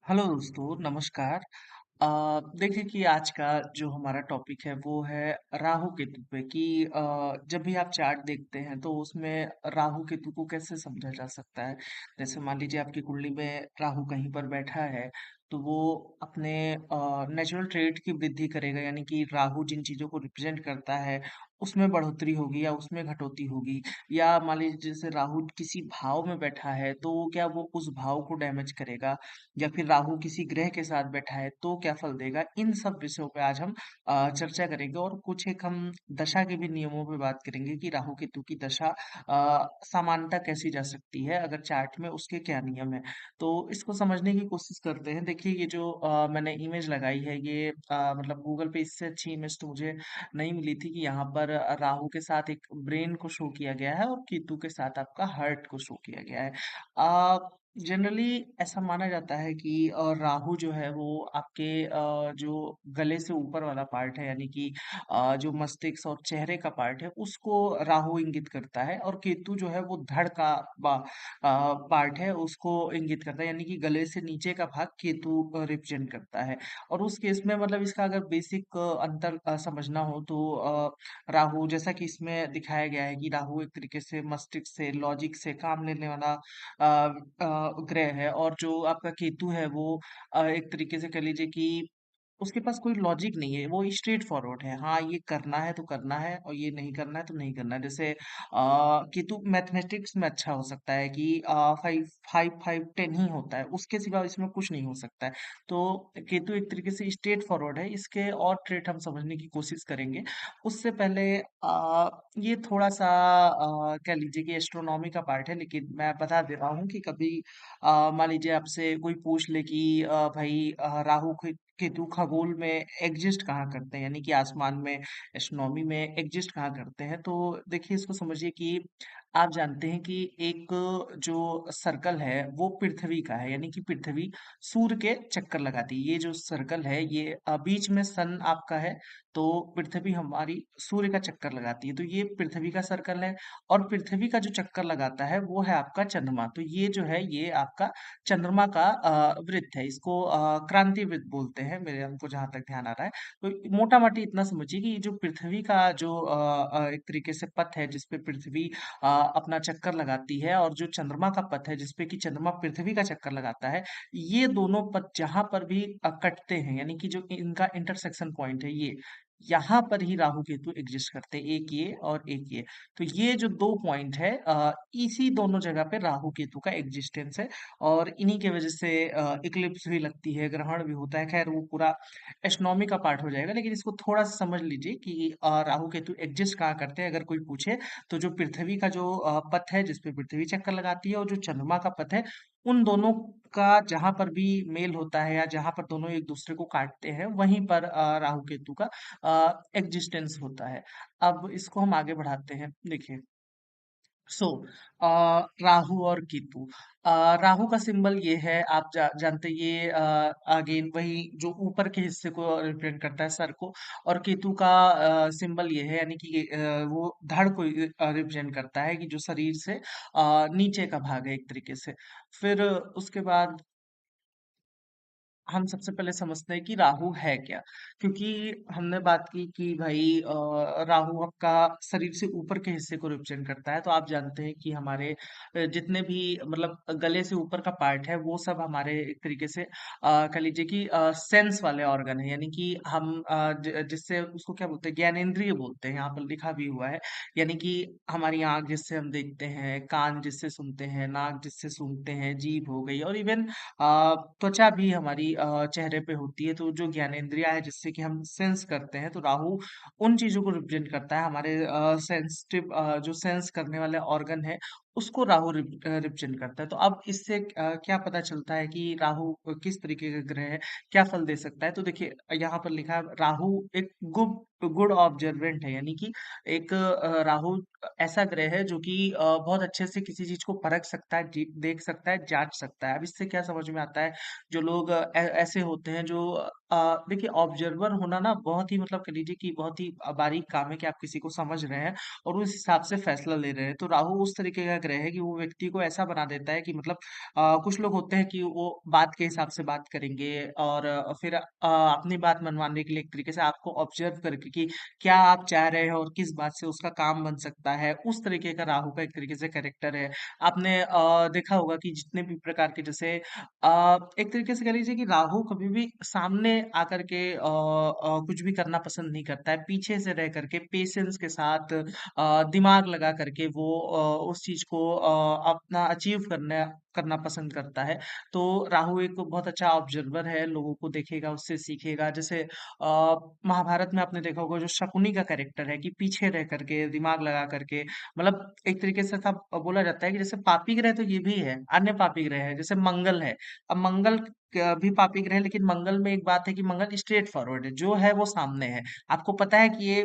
Hello दोस्तों, नमस्कार। देखिए कि आज का जो हमारा टॉपिक है वो है राहु केतु पे कि जब भी आप चार्ट देखते हैं तो उसमें राहु केतु को कैसे समझा जा सकता है। जैसे मान लीजिए आपकी कुंडली में राहु कहीं पर बैठा है तो वो अपने नेचुरल ट्रेड की वृद्धि करेगा, यानी कि राहु जिन चीजों को रिप्रेजेंट करता है उसमें बढ़ोतरी होगी या उसमें घटोती होगी। या मान लीजिए जैसे राहु किसी भाव में बैठा है तो क्या वो उस भाव को डैमेज करेगा, या फिर राहु किसी ग्रह के साथ बैठा है तो क्या फल देगा। इन सब विषयों पे आज हम चर्चा करेंगे और कुछ एक हम दशा के भी नियमों पे बात करेंगे कि राहु केतु की दशा सामान्यता कैसी जा सकती है, अगर चार्ट में उसके क्या नियम है। तो इसको समझने की कोशिश करते हैं। देखिए ये जो मैंने इमेज लगाई है ये मतलब गूगल पे इससे अच्छी इमेज तो मुझे नहीं मिली थी कि यहाँ पर राहु के साथ एक ब्रेन को शो किया गया है और केतु के साथ आपका हार्ट को शो किया गया है। जनरली ऐसा माना जाता है कि राहु जो है वो आपके जो गले से ऊपर वाला पार्ट है, यानी कि जो मस्तिष्क और चेहरे का पार्ट है उसको राहु इंगित करता है, और केतु जो है वो धड़ का पार्ट है उसको इंगित करता है, यानी कि गले से नीचे का भाग केतु रिप्रेजेंट करता है। और उस केस में मतलब इसका अगर बेसिक अंतर समझना हो तो राहु जैसा कि इसमें दिखाया गया है कि राहु एक तरीके से मस्तिष्क से, लॉजिक से काम लेने वाला ग्रह है, और जो आपका केतु है वो एक तरीके से कह लीजिए कि उसके पास कोई लॉजिक नहीं है, वो स्ट्रेट फॉरवर्ड है। हाँ, ये करना है तो करना है और ये नहीं करना है तो नहीं करना है। जैसे केतु मैथमेटिक्स में अच्छा हो सकता है कि 5 5 5 10 ही होता है, उसके सिवा इसमें कुछ नहीं हो सकता है। तो केतु एक तरीके से स्ट्रेट फॉरवर्ड है। इसके और ट्रेट हम समझने की कोशिश करेंगे। उससे पहले ये थोड़ा-सा कह लीजिए कि एस्ट्रोनॉमी का पार्ट है, लेकिन मैं बता दे रहा हूँ कि कभी मान लीजिए आपसे कोई पूछ ले कि भाई राहु केतु खगोल में एग्जिस्ट कहाँ करते हैं, यानी कि आसमान में, एस्ट्रोनॉमी में एग्जिस्ट कहाँ करते हैं। तो देखिए इसको समझिए कि आप जानते हैं कि एक जो सर्कल है वो पृथ्वी का है, यानी कि पृथ्वी सूर्य के चक्कर लगाती है। ये जो सर्कल है ये बीच में सन आपका है, तो पृथ्वी हमारी सूर्य का चक्कर लगाती है, तो ये पृथ्वी का सर्कल है। और पृथ्वी का जो चक्कर लगाता है वो है आपका चंद्रमा। तो ये जो है ये आपका चंद्रमा का वृत्त है। इसको क्रांति वृत्त बोलते हैं, मेरे हमको जहां तक ध्यान आ रहा है। तो मोटा मोटी इतना समझिए कि ये जो पृथ्वी का जो एक तरीके से पथ है जिसपे पृथ्वी अपना चक्कर लगाती है, और जो चंद्रमा का पथ है जिसपे कि चंद्रमा पृथ्वी का चक्कर लगाता है, ये दोनों पथ जहां पर भी कटते हैं, यानी कि जो इनका इंटरसेक्शन पॉइंट है ये, यहाँ पर ही राहु केतु एग्जिस्ट करते हैं, एक ये और एक ये। तो ये जो दो पॉइंट है इसी दोनों जगह पे राहु केतु का एग्जिस्टेंस है, और इन्हीं के वजह से इक्लिप्स भी लगती है, ग्रहण भी होता है। खैर वो पूरा एस्ट्रोनॉमी का पार्ट हो जाएगा, लेकिन इसको थोड़ा सा समझ लीजिए कि राहु केतु एग्जिस्ट कहाँ करते हैं अगर कोई पूछे। तो जो पृथ्वी का जो पथ है जिसपे पृथ्वी चक्कर लगाती है, और जो चंद्रमा का पथ है, उन दोनों का जहां पर भी मेल होता है या जहां पर दोनों एक दूसरे को काटते हैं वहीं पर राहु केतु का एग्जिस्टेंस होता है। अब इसको हम आगे बढ़ाते हैं। देखिए, सो राहु और केतु। राहु का सिंबल ये है, आप जानते हैं ये अगेन वही जो ऊपर के हिस्से को रिप्रेजेंट करता है, सर को। और केतु का सिंबल ये है, यानी कि वो धड़ को रिप्रेजेंट करता है, कि जो शरीर से नीचे का भाग है एक तरीके से। फिर उसके बाद हम सबसे पहले समझते हैं कि राहु है क्या। क्योंकि हमने बात की कि भाई राहु आपका शरीर से ऊपर के हिस्से को रिप्रेजेंट करता है, तो आप जानते हैं कि हमारे जितने भी मतलब गले से ऊपर का पार्ट है वो सब हमारे एक तरीके से कह लीजिए कि सेंस वाले ऑर्गन है, यानी कि हम जिससे उसको क्या बोलते हैं, ज्ञानेंद्रिय बोलते हैं, यहाँ पर लिखा भी हुआ है। यानी कि हमारी आंख जिससे हम देखते हैं, कान जिससे सुनते हैं, नाक जिससे सूंघते हैं, जीभ हो गई, और इवन त्वचा भी हमारी चेहरे पे होती है। तो जो ज्ञानेंद्रिया है जिससे कि हम सेंस करते हैं, तो राहु उन चीजों को रिप्रेजेंट करता है। हमारे सेंसिटिव जो सेंस करने वाले ऑर्गन है उसको राहु रिप्रेजेंट करता है। तो अब इससे क्या पता चलता है कि राहु किस तरीके का ग्रह है, क्या फल दे सकता है। तो देखिए यहाँ पर लिखा है राहु एक गुड गुड ऑब्जर्वेंट है, यानी कि एक राहु ऐसा ग्रह है जो कि बहुत अच्छे से किसी चीज को परख सकता है, देख सकता है, जांच सकता है। अब इससे क्या समझ में आता है, जो लोग ऐसे होते हैं जो देखिए ऑब्जर्वर होना ना बहुत ही मतलब कह लीजिए कि बहुत ही बारीक काम है कि आप किसी को समझ रहे हैं और उस हिसाब से फैसला ले रहे हैं। तो राहु उस तरीके का ग्रह है कि वो व्यक्ति को ऐसा बना देता है कि मतलब कुछ लोग होते हैं कि वो बात के हिसाब से बात करेंगे और फिर अपनी बात मनवाने के लिए एक तरीके से आपको ऑब्जर्व करके कि क्या आप चाह रहे हैं और किस बात से उसका काम बन सकता है, उस तरीके का राहु का एक तरीके से कैरेक्टर है। आपने देखा होगा कि जितने भी प्रकार के जैसे एक तरीके से कह लीजिए कि राहु कभी भी सामने आकर के कुछ भी करना पसंद नहीं करता है। पीछे से रह करके पेशेंस के साथ दिमाग लगा करके वो उस चीज़ को अपना अचीव करना पसंद करता है। तो राहु एक बहुत अच्छा ऑब्जर्वर है, लोगों को देखेगा, उससे सीखेगा। जैसे महाभारत में आपने देखा होगा जो शकुनी का कैरेक्टर है कि पीछे रह करके, दिमाग लगा करके मतलब एक तरीके से सब बोला जाता है कि जैसे पापी ग्रह तो ये भी है, अन्य पापी ग्रह है, जैसे मंगल है। अब मंगल भी पापी ग्रह है लेकिन मंगल में एक बात है कि मंगल स्ट्रेट फॉरवर्ड है, जो है वो सामने है। आपको पता है कि ये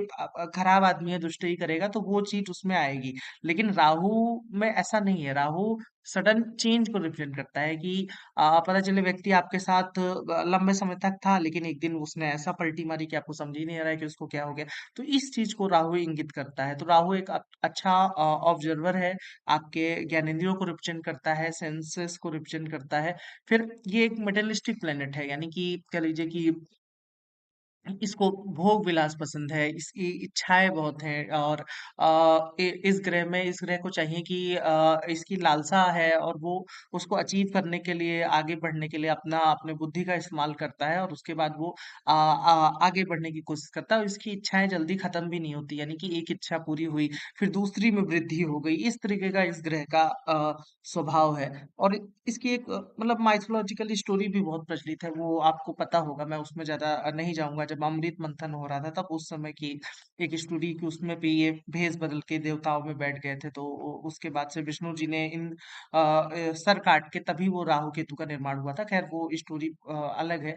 खराब आदमी है, दुष्ट ही करेगा तो वो चीज उसमें आएगी। लेकिन राहु में ऐसा नहीं है, राहु सडन चेंज को रिप्रेजेंट करता है कि पता चले व्यक्ति आपके साथ लंबे समय तक था लेकिन एक दिन उसने ऐसा पलटी मारी कि आपको समझ ही नहीं आ रहा है कि उसको क्या हो गया। तो इस चीज को राहु इंगित करता है। तो राहु एक अच्छा ऑब्जर्वर है, आपके ज्ञानेंद्रियों को रिप्रेजेंट करता है, सेंसेस को रिप्रेजेंट करता है। फिर ये एक मेटलिस्टिक प्लेनेट है, यानी कि कह लीजिए कि इसको भोग विलास पसंद है, इसकी इच्छाएं बहुत हैं और इस ग्रह को चाहिए कि इसकी लालसा है और वो उसको अचीव करने के लिए, आगे बढ़ने के लिए अपने बुद्धि का इस्तेमाल करता है और उसके बाद वो आगे बढ़ने की कोशिश करता है और इसकी इच्छाएं जल्दी खत्म भी नहीं होती, यानी कि एक इच्छा पूरी हुई फिर दूसरी में वृद्धि हो गई, इस तरीके का इस ग्रह का स्वभाव है। और इसकी एक मतलब माइथोलॉजिकल स्टोरी भी बहुत प्रचलित है, वो आपको पता होगा, मैं उसमें ज़्यादा नहीं जाऊँगा। जब अमृत मंथन हो रहा था तब उस समय की एक स्टोरी कि उसमें भी ये भेष बदल के देवताओं में बैठ गए थे, तो उसके बाद से विष्णु जी ने सर काट के तभी वो राहु केतु का निर्माण हुआ था। खैर वो स्टोरी अलग है।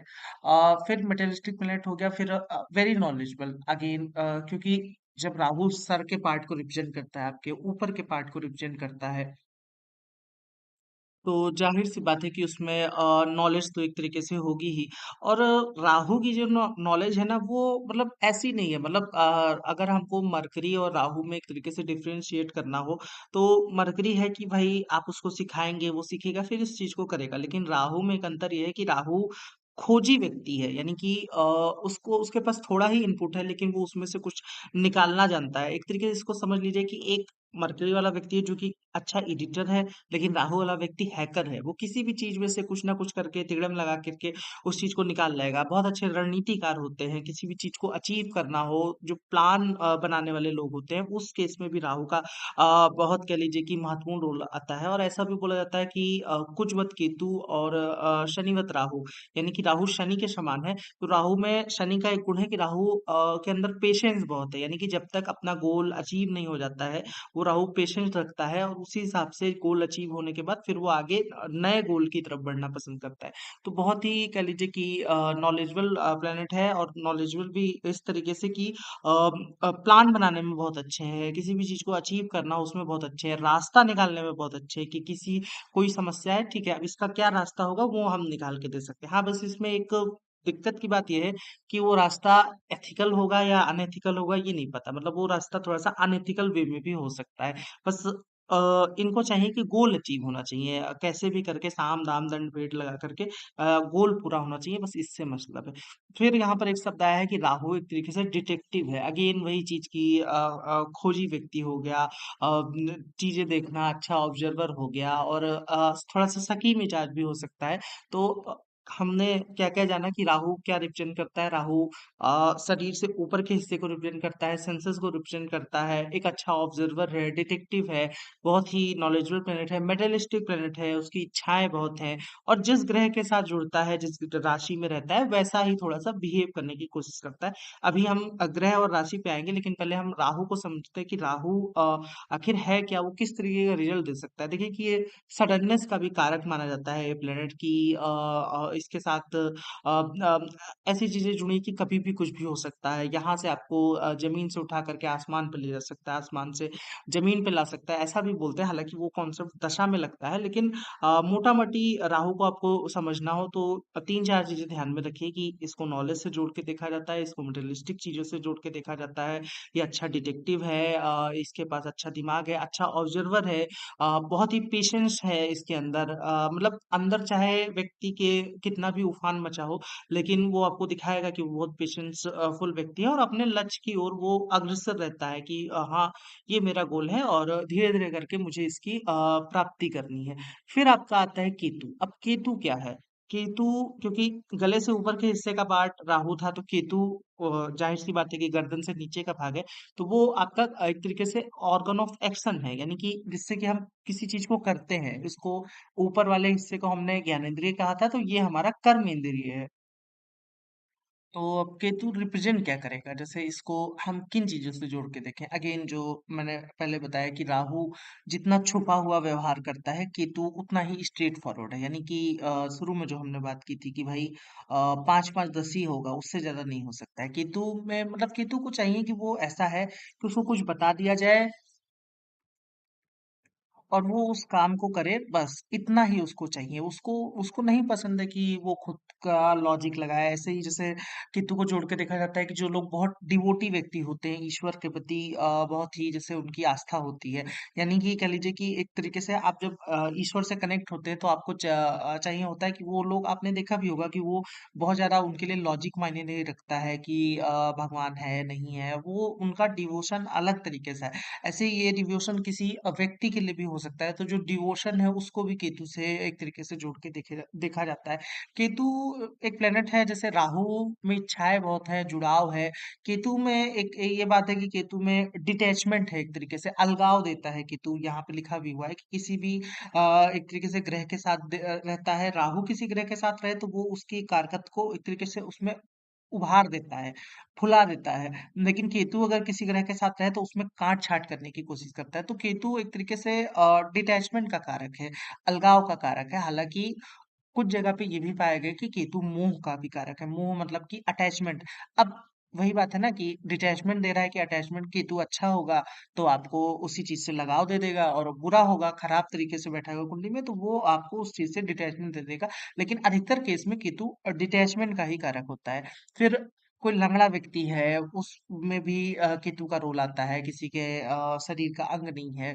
फिर मटेरियलिस्टिक प्लैनेट हो गया, फिर वेरी नॉलेजेबल अगेन, क्योंकि जब राहु सर के पार्ट को रिप्रेजेंट करता है, आपके ऊपर के पार्ट को रिप्रेजेंट करता है, तो ज़ाहिर-सी बात है कि उसमें नॉलेज तो एक तरीके से होगी ही। और राहु की जो नॉलेज है ना वो मतलब ऐसी नहीं है, मतलब अगर हमको मरकरी और राहु में एक तरीके से डिफरेंशिएट करना हो तो मरकरी है कि भाई आप उसको सिखाएँगे, वो सीखेगा फिर इस चीज़ को करेगा। लेकिन राहु में एक अंतर ये है कि राहु खोजी व्यक्ति है, यानी कि उसको उसके पास थोड़ा ही इनपुट है लेकिन वो उसमें से कुछ निकालना जानता है। एक तरीके से इसको समझ लीजिए कि एक मरकरी वाला व्यक्ति है जो कि अच्छा एडिटर है, लेकिन राहु वाला व्यक्ति हैकर है। वो किसी भी चीज़ में से कुछ ना कुछ करके तिकड़म लगा करके उस चीज़ को निकाल लाएगा। बहुत अच्छे रणनीतिकार होते हैं, किसी भी चीज़ को अचीव करना हो, जो प्लान बनाने वाले लोग होते हैं, उस केस में भी राहु का बहुत कह लीजिए कि महत्वपूर्ण रोल आता है। और ऐसा भी बोला जाता है कि कुजवत केतु और शनिवत राहु, यानी कि राहु शनि के समान है। तो राहु में शनि का एक गुण है कि राहु के अंदर पेशेंस बहुत है, यानी कि जब तक अपना गोल अचीव नहीं हो जाता है वो राहु पेशेंस रखता है और उसी हिसाब से गोल अचीव होने के बाद फिर वो आगे नए गोल की तरफ बढ़ना पसंद करता है। तो बहुत ही कह लीजिए कि नॉलेजेबल प्लेनेट है और नॉलेजेबल भी इस तरीके से कि प्लान बनाने में बहुत अच्छे हैं, किसी भी चीज को अचीव करना उसमें बहुत अच्छे हैं, रास्ता निकालने में बहुत अच्छे हैं कि किसी कोई समस्या है, ठीक है, अब इसका क्या रास्ता होगा वो हम निकाल के दे सकते हैं। हाँ, बस इसमें एक दिक्कत की बात ये है कि वो रास्ता एथिकल होगा या अनएथिकल होगा ये नहीं पता, मतलब वो रास्ता थोड़ा-सा अनएथिकल वे में भी हो सकता है। बस इनको चाहिए कि गोल अचीव होना चाहिए, कैसे भी करके साम, दाम, दंड, भेद लगा करके गोल पूरा होना चाहिए, बस इससे मतलब है। फिर यहाँ पर एक शब्द आया है कि राहु एक तरीके से डिटेक्टिव है, अगेन वही चीज़ की खोजी व्यक्ति हो गया, चीज़ें देखना, अच्छा ऑब्जर्वर हो गया और थोड़ा-सा शकी मिजाज भी हो सकता है। तो हमने क्या-क्या जाना कि राहु क्या रिप्रेजेंट करता है, राहु शरीर से ऊपर के हिस्से को रिप्रेजेंट करता है, सेंसेस को रिप्रेजेंट करता है, एक अच्छा ऑब्जर्वर है, डिटेक्टिव है, बहुत ही नॉलेजेबल प्लैनेट है, मेटलिस्टिक प्लैनेट है, उसकी इच्छाएँ बहुत हैं और जिस ग्रह के साथ जुड़ता है, जिस राशि में रहता है, वैसा ही थोड़ा-सा बिहेव करने की कोशिश करता है। अभी हम ग्रह और राशि पे आएँगे, लेकिन पहले हम राहु को समझते हैं कि राहु आखिर है क्या? वो किस तरीके का रिज़ल्ट दे सकता है? देखिए कि ये सडननेस का भी कारक माना जाता है ये प्लैनेट की इसके साथ ऐसी चीजें जुड़ी कि कभी भी कुछ भी हो सकता है। यहाँ से आपको जमीन से उठा करके आसमान पे ले जा सकता है, आसमान से जमीन पे ला सकता है, ऐसा भी बोलते हैं। हालांकि वो कॉन्सेप्ट दशा में लगता है, लेकिन मोटा मोटी राहु को आपको समझना हो तो तीन चार चीजें ध्यान में रखिए कि इसको नॉलेज से जोड़ के देखा जाता है, इसको मटेरियलिस्टिक चीजों से जोड़ के देखा जाता है। ये अच्छा डिटेक्टिव है, इसके पास अच्छा दिमाग है, अच्छा ऑब्जर्वर है, बहुत ही पेशेंस है इसके अंदर। मतलब अंदर चाहे व्यक्ति के कितना भी उफान मचा हो, लेकिन वो आपको दिखाएगा कि वो बहुत पेशेंस फुल व्यक्ति है और अपने लक्ष्य की ओर वो अग्रसर रहता है कि हाँ, ये मेरा गोल है और धीरे धीरे करके मुझे इसकी प्राप्ति करनी है। फिर आपका आता है केतु। अब केतु क्या है? केतु, क्योंकि गले से ऊपर के हिस्से का पार्ट राहु था, तो केतु जाहिर सी बात है कि गर्दन से नीचे का भाग है। तो वो आपका एक तरीके से ऑर्गन ऑफ एक्शन है, यानी कि जिससे कि हम किसी चीज को करते हैं। इसको ऊपर वाले हिस्से को हमने ज्ञानेंद्रिय कहा था, तो ये हमारा कर्म इंद्रिय है। तो अब केतु रिप्रेजेंट क्या करेगा? जैसे इसको हम किन चीजों से जोड़ के देखें? अगेन जो मैंने पहले बताया कि राहु जितना छुपा हुआ व्यवहार करता है, केतु उतना ही स्ट्रेट फॉरवर्ड है। यानी कि शुरू में जो हमने बात की थी कि भाई 5-5 10 ही होगा, उससे ज्यादा नहीं हो सकता है। केतु में मतलब केतु को चाहिए कि वो ऐसा है कि उसको कुछ बता दिया जाए और वो उस काम को करे, बस इतना ही उसको चाहिए। उसको उसको नहीं पसंद है कि वो खुद का लॉजिक लगाए। ऐसे ही जैसे कित्तू को जोड़ के देखा जाता है कि जो लोग बहुत डिवोटी व्यक्ति होते हैं ईश्वर के प्रति, बहुत ही जैसे उनकी आस्था होती है। यानी कि कह लीजिए कि एक तरीके से आप जब ईश्वर से कनेक्ट होते हैं तो आपको चाहिए होता है कि वो लोग, आपने देखा भी होगा कि वो बहुत ज्यादा उनके लिए लॉजिक मायने नहीं रखता है कि भगवान है नहीं है, वो उनका डिवोशन अलग तरीके से है। ऐसे ही ये डिवोशन किसी व्यक्ति के लिए भी हो सकता है। तो जो डिवोशन है उसको भी केतु से एक तरीके से जोड़ के देखा जाता है। केतु एक प्लेनेट है, जैसे राहु में इच्छाएं बहुत है, जुड़ाव है। केतु में एक ये बात है कि केतु में डिटैचमेंट है, एक तरीके से अलगाव देता है केतु। यहाँ पे लिखा भी हुआ है कि किसी भी एक तरीके से ग्रह के साथ रहता है। राहु किसी ग्रह के साथ रहे तो वो उसकी कारकत को एक तरीके से उसमें उभार देता है, फुला देता है। लेकिन केतु अगर किसी ग्रह के साथ रहे तो उसमें काट-छाँट करने की कोशिश करता है। तो केतु एक तरीके से डिटैचमेंट का कारक है, अलगाव का कारक है। हालाँकि कुछ जगह पे ये भी पाया गया कि केतु मोह का भी कारक है। मोह मतलब कि अटैचमेंट। अब वही बात है ना कि डिटैचमेंट दे रहा है कि अटैचमेंट, केतु अच्छा होगा तो आपको उसी चीज़ से लगाव दे देगा, और बुरा होगा, खराब तरीके से बैठा होगा कुंडली में, तो वो आपको उस चीज़ से डिटैचमेंट दे देगा। लेकिन अधिकतर केस में केतु डिटैचमेंट का ही कारक होता है। फिर कोई लंगड़ा व्यक्ति है, उसमें भी केतु का रोल आता है। किसी के शरीर का अंग नहीं है,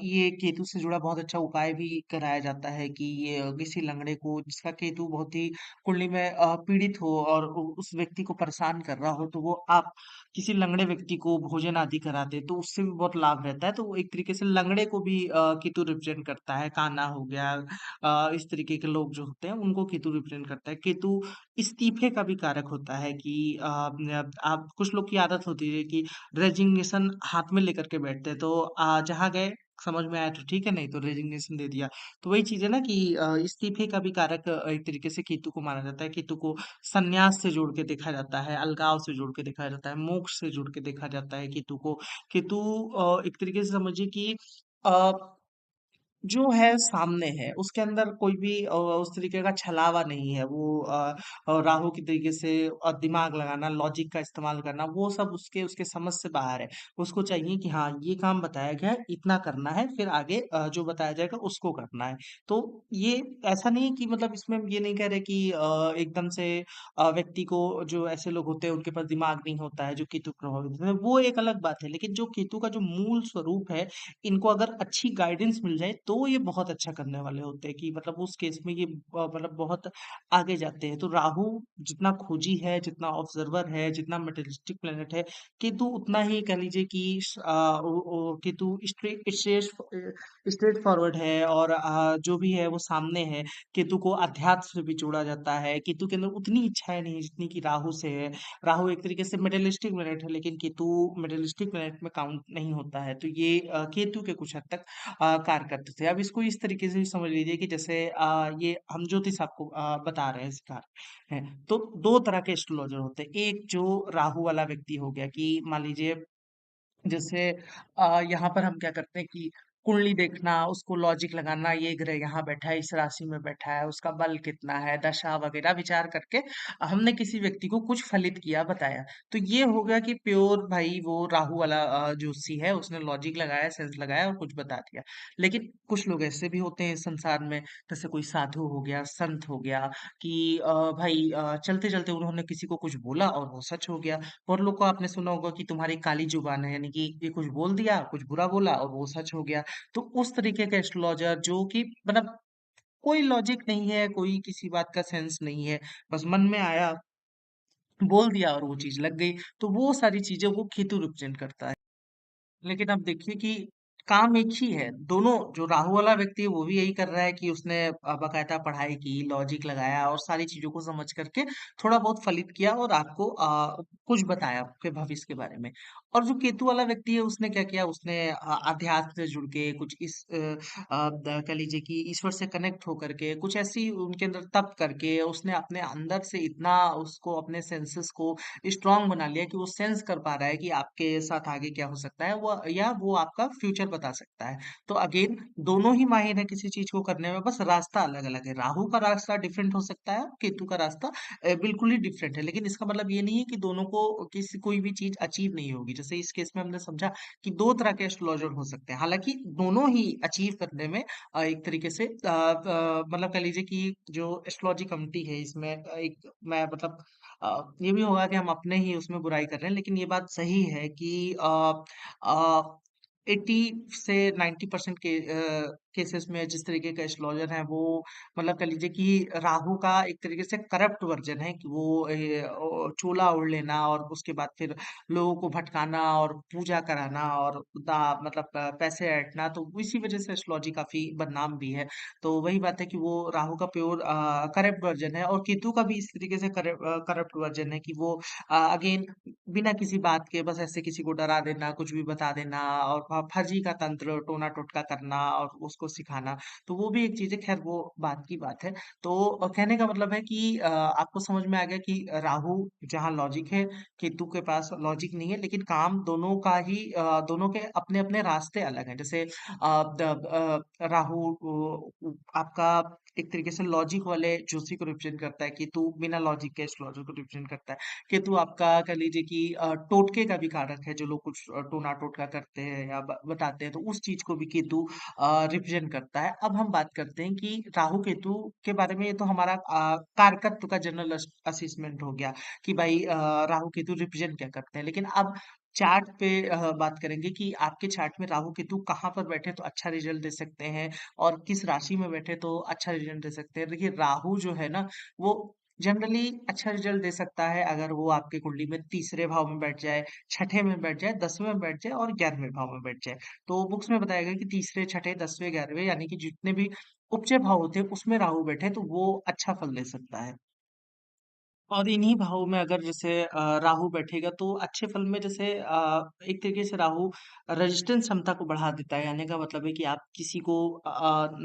ये केतु से जुड़ा बहुत अच्छा उपाय भी कराया जाता है कि ये किसी लंगड़े को जिसका केतु बहुत ही कुंडली में पीड़ित हो और उस व्यक्ति को परेशान कर रहा हो, तो वो आप किसी लंगड़े व्यक्ति को भोजन आदि कराते तो उससे भी बहुत लाभ रहता है। तो वो एक तरीके से लंगड़े को भी केतु रिप्रेजेंट करता है। कान्हा हो गया, इस तरीके के लोग जो होते हैं उनको केतु रिप्रेजेंट करता है। केतु इस्तीफे का भी कारक होता है कि आप कुछ लोग की आदत होती है कि रेजिग्नेशन हाथ में लेकर के बैठते हैं। तो जहाँ गए समझ में आया तो ठीक है, नहीं तो रेजिग्नेशन दे दिया। तो वही चीज है ना कि इस्तीफे का भी कारक एक तरीके से केतु को माना जाता है। केतु को संन्यास से जोड़ के देखा जाता है, अलगाव से जोड़ के देखा जाता है, मोक्ष से जोड़ के देखा जाता है केतु को। केतु एक तरीके से समझिए कि अ, जो है सामने है, उसके अंदर कोई भी उस तरीके का छलावा नहीं है। वो राहु की तरीके से दिमाग लगाना, लॉजिक का इस्तेमाल करना, वो सब उसके उसके समझ से बाहर है। उसको चाहिए कि हाँ, ये काम बताया गया है, इतना करना है, फिर आगे जो बताया जाएगा उसको करना है। तो ये ऐसा नहीं है कि मतलब इसमें हम ये नहीं कह रहे कि एकदम से व्यक्ति को, जो ऐसे लोग होते हैं उनके पास दिमाग नहीं होता है, जो केतु प्रभावित होते हैं, वो एक अलग बात है। लेकिन जो केतु का जो मूल स्वरूप है, इनको अगर अच्छी गाइडेंस मिल जाए तो ये बहुत अच्छा करने वाले होते हैं कि मतलब उस केस में ये मतलब बहुत आगे जाते हैं। तो राहु जितना खोजी है, जितना ऑब्जर्वर है, जितना मटेरियलिस्टिक प्लेनेट है, केतु उतना ही कह लीजिए कि केतु स्ट्रेट फॉरवर्ड है और जो भी है वो सामने है। केतु को अध्यात्म से भी जोड़ा जाता है। केतु के अंदर उतनी इच्छाएं नहीं है जितनी कि राहु से है। राहु एक तरीके से मेटलिस्टिक प्लेनेट है, लेकिन केतु मेटलिस्टिक प्लेनेट में काउंट नहीं होता है। तो ये केतु के कुछ हद तक कार्य करते थे। अब इसको इस तरीके से भी समझ लीजिए कि जैसे ये हम ज्योतिष आपको बता रहे हैं, सिखा रहे हैं। तो दो तरह के एस्ट्रोलॉजर होते हैं। एक जो राहु वाला व्यक्ति हो गया कि मान लीजिए, जैसे यहाँ पर हम क्या करते हैं कि कुंडली देखना, उसको लॉजिक लगाना, ये ग्रह यहाँ बैठा है, इस राशि में बैठा है, उसका बल कितना है, दशा वगैरह विचार करके हमने किसी व्यक्ति को कुछ फलित किया, बताया। तो ये हो गया कि प्योर भाई वो राहु वाला ज्योतिषी है, उसने लॉजिक लगाया, सेंस लगाया और कुछ बता दिया। लेकिन कुछ लोग ऐसे भी होते हैं इस संसार में, जैसे कोई साधु हो गया, संत हो गया, कि भाई चलते चलते उन्होंने किसी को कुछ बोला और वो सच हो गया। और लोग को आपने सुना होगा कि तुम्हारी काली जुबान है, यानी कि ये कुछ बोल दिया, कुछ बुरा बोला और वो सच हो गया। तो उस तरीके के एस्ट्रोलॉजर जो कि मतलब कोई लॉजिक नहीं है, कोई किसी बात का सेंस नहीं है, बस मन में आया, बोल दिया और वो चीज लग गई। तो वो सारी चीजें वो केतु रिप्रेजेंट करता है। लेकिन अब देखिए कि काम एक ही है। दोनों, जो राहु वाला व्यक्ति है वो भी यही कर रहा है कि उसने बाकायदा पढ़ाई की, लॉजिक लगाया और सारी चीजों को समझ करके थोड़ा बहुत फलित किया और आपको कुछ बताया आपके भविष्य के बारे में। और जो केतु वाला व्यक्ति है उसने क्या किया, उसने अध्यात्म से जुड़ के कुछ इस कह लीजिए कि ईश्वर से कनेक्ट होकर के कुछ ऐसी उनके अंदर तप करके उसने अपने अंदर से इतना उसको अपने सेंसेस को स्ट्रांग बना लिया कि वो सेंस कर पा रहा है कि आपके साथ आगे क्या हो सकता है, वो या वो आपका फ्यूचर बता सकता है। तो अगेन दोनों ही माहिर है किसी चीज को करने में, बस रास्ता अलग अलग है। राहु का रास्ता डिफरेंट हो सकता है, केतु का रास्ता बिल्कुल ही डिफरेंट है। लेकिन इसका मतलब ये नहीं है कि दोनों को किसी कोई भी चीज अचीव नहीं होगी। जैसे इस केस में हमने समझा कि दो तरह के एस्ट्रोलॉजर हो सकते हैं, हालांकि दोनों ही अचीव करने में एक तरीके से मतलब कह लीजिए कि जो एस्ट्रोलॉजी कमिटी है इसमें एक मैं मतलब ये भी होगा कि हम अपने ही उसमें बुराई कर रहे हैं, लेकिन ये बात सही है कि 80 से 90% के केसेस में जिस तरीके का एस्ट्रोलॉजर है वो मतलब कह लीजिए कि राहु का एक तरीके से करप्ट वर्जन है, कि वो चोला ओढ़ लेना और उसके बाद फिर लोगों को भटकाना और पूजा कराना और मतलब पैसे ऐंठना। तो इसी वजह से एस्ट्रोलॉजी काफी बदनाम भी है। तो वही बात है कि वो राहु का प्योर करप्ट वर्जन है, और केतु का भी इस तरीके से करप्ट वर्जन है कि वो अगेन बिना किसी बात के बस ऐसे किसी को डरा देना, कुछ भी बता देना और फर्जी का तंत्र टोना टोटका करना और उसको सिखाना। तो वो भी एक चीज है, खैर वो बात की बात है। तो कहने का मतलब है कि आपको समझ में आ गया कि राहु जहाँ लॉजिक है, केतु के पास लॉजिक नहीं है, लेकिन काम दोनों का ही दोनों के अपने अपने रास्ते अलग हैं। जैसे राहु आपका एक तरीके से लॉजिक वाले ज्योतिषी को रिप्रेजेंट करता है, केतु बिना लॉजिक के एस्ट्रोलॉजर को रिप्रेजेंट करता है। केतु आपका कह लीजिए कि टोटके का भी कारक है, जो लोग कुछ टोना टोटका करते हैं या बताते हैं, तो उस चीज को भी केतु रिप्रेजेंट करता है। अब हम बात करते हैं कि राहु केतु के बारे में। ये तो हमारा कारकत्व का जनरल असेसमेंट हो गया कि भाई राहु केतु रिप्रेजेंट क्या करते हैं। लेकिन अब चार्ट पे बात करेंगे कि आपके चार्ट में राहु केतु कहाँ पर बैठे तो अच्छा रिजल्ट दे सकते हैं, और किस राशि में बैठे तो अच्छा रिजल्ट दे सकते हैं। देखिए राहु जो है ना, वो जनरली अच्छा रिजल्ट दे सकता है अगर वो आपके कुंडली में तीसरे भाव में बैठ जाए, छठे में बैठ जाए, 10वें में बैठ जाए और 11वें भाव में बैठ जाए। तो बुक्स में बताया गया कि तीसरे, छठे, 10वें, 11वें यानी कि जितने भी उपचे भाव होते हैं उसमें राहु बैठे तो वो अच्छा फल दे सकता है। और इन्हीं भावों में अगर जैसे राहु बैठेगा तो अच्छे फल में, जैसे एक तरीके से राहु रेजिस्टेंस क्षमता को बढ़ा देता है। यानी का मतलब है कि आप किसी को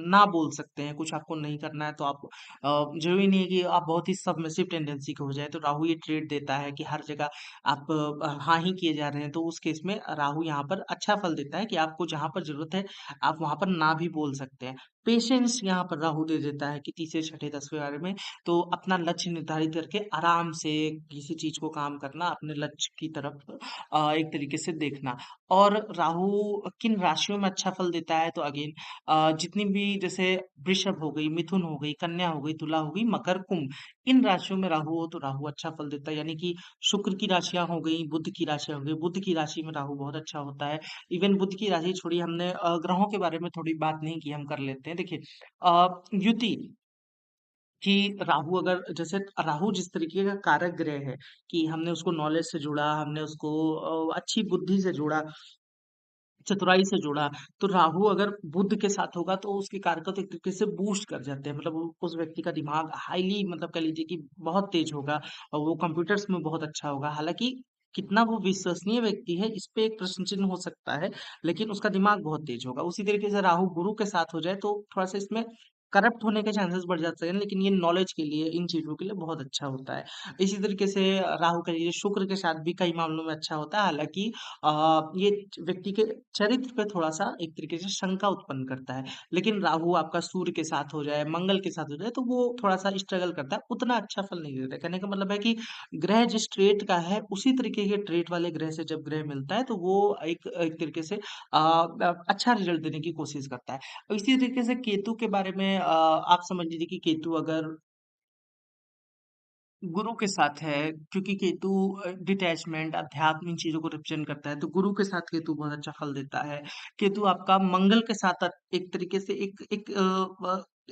ना बोल सकते हैं, कुछ आपको नहीं करना है तो आप जरूरी नहीं है कि आप बहुत ही सबमिसिव टेंडेंसी के हो जाए। तो राहु ये ट्रेड देता है कि हर जगह आप हाँ ही किए जा रहे हैं, तो उस केस में राहु यहाँ पर अच्छा फल देता है कि आपको जहां पर जरूरत है आप वहां पर ना भी बोल सकते हैं। पेशेंस यहाँ पर राहु दे देता है कि तीसरे, छठे, 10वें बारे में तो अपना लक्ष्य निर्धारित करके आराम से किसी चीज को काम करना, अपने लक्ष्य की तरफ एक तरीके से देखना। और राहु किन राशियों में अच्छा फल देता है तो अगेन जितनी भी, जैसे वृषभ हो गई, मिथुन हो गई, कन्या हो गई, तुला हो गई, मकर, कुंभ, इन राशियों में राहु हो तो राहु अच्छा फल देता है। यानी कि शुक्र की राशियां हो गई, बुध की राशियां हो गई, बुध की राशि में राहु बहुत अच्छा होता है। इवन बुध की राशि छोड़ी, हमने ग्रहों के बारे में थोड़ी बात नहीं की, हम कर लेते हैं। देखिए युति कि राहु अगर, जैसे राहु जिस तरीके का कारक ग्रह है कि हमने उसको नॉलेज से जोड़ा, हमने उसको अच्छी बुद्धि से जोड़ा, चतुराई से जोड़ा। तो राहु अगर बुध के साथ होगा तो उसके कारक तो एक तरीके से बूस्ट कर जाते हैं, मतलब उस व्यक्ति का दिमाग हाईली, मतलब कह लीजिए कि बहुत तेज होगा और वो कंप्यूटर्स में बहुत अच्छा होगा। हालांकि कितना वो विश्वसनीय व्यक्ति है इस पे एक प्रश्न चिन्ह हो सकता है, लेकिन उसका दिमाग बहुत तेज होगा। उसी तरीके से राहु गुरु के साथ हो जाए तो थोड़ा सा इसमें करप्ट होने के चांसेस बढ़ जाते हैं, लेकिन ये नॉलेज के लिए, इन चीज़ों के लिए बहुत अच्छा होता है। इसी तरीके से राहु कह लीजिए शुक्र के साथ भी कई मामलों में अच्छा होता है, हालाँकि ये व्यक्ति के चरित्र पे थोड़ा-सा एक तरीके से शंका उत्पन्न करता है। लेकिन राहु आपका सूर्य के साथ हो जाए, मंगल के साथ हो जाए, तो वो थोड़ा-सा स्ट्रगल करता है, उतना अच्छा फल नहीं देता है। कहने का मतलब है कि ग्रह जिस ट्रेट का है, उसी तरीके के ट्रेट वाले ग्रह से जब ग्रह मिलता है, तो वो एक एक तरीके से अच्छा रिज़ल्ट देने की कोशिश करता है। इसी तरीके से केतु के बारे में आप समझ लीजिए कि केतु अगर गुरु के साथ है, क्योंकि केतु डिटैचमेंट, अध्यात्म इन चीज़ों को रिप्रेज़ेंट करता है, तो गुरु के साथ केतु बहुत अच्छा फल देता है। केतु आपका मंगल के साथ एक तरीके से एक एक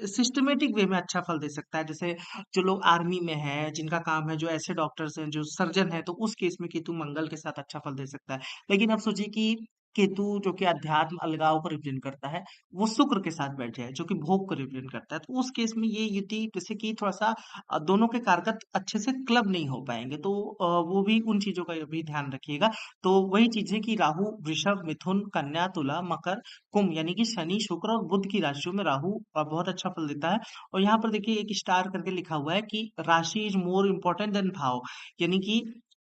सिस्टमैटिक वे में अच्छा फल दे सकता है। जैसे जो लोग आर्मी में हैं, जिनका काम है, जो ऐसे डॉक्टर्स हैं, जो सर्जन हैं, तो उस केस में केतु मंगल के साथ अच्छा फल दे सकता है। लेकिन आप सोचिए कि केतु जो कि अध्यात्म, अलगाव को रिप्रेज़ेंट करता है, वो शुक्र के साथ बैठ जाए, जो कि भोग को रिप्रेज़ेंट करता है। तो उस केस में ये युति जैसे कि थोड़ा-सा दोनों के कारकत अच्छे से क्लब नहीं हो पाएँगे, तो वो भी उन चीज़ों का भी ध्यान रखिएगा। तो वही चीज़ है कि राहु वृषभ, मिथुन, कन्या, तुला, मकर, कुंभ यानी कि शनि, शुक्र और बुध की राशियों में राहु बहुत अच्छा फल देता है। और यहाँ पर देखिए एक स्टार करके लिखा हुआ है कि राशि इज़ मोर इम्पोर्टेंट देन भाव, यानी कि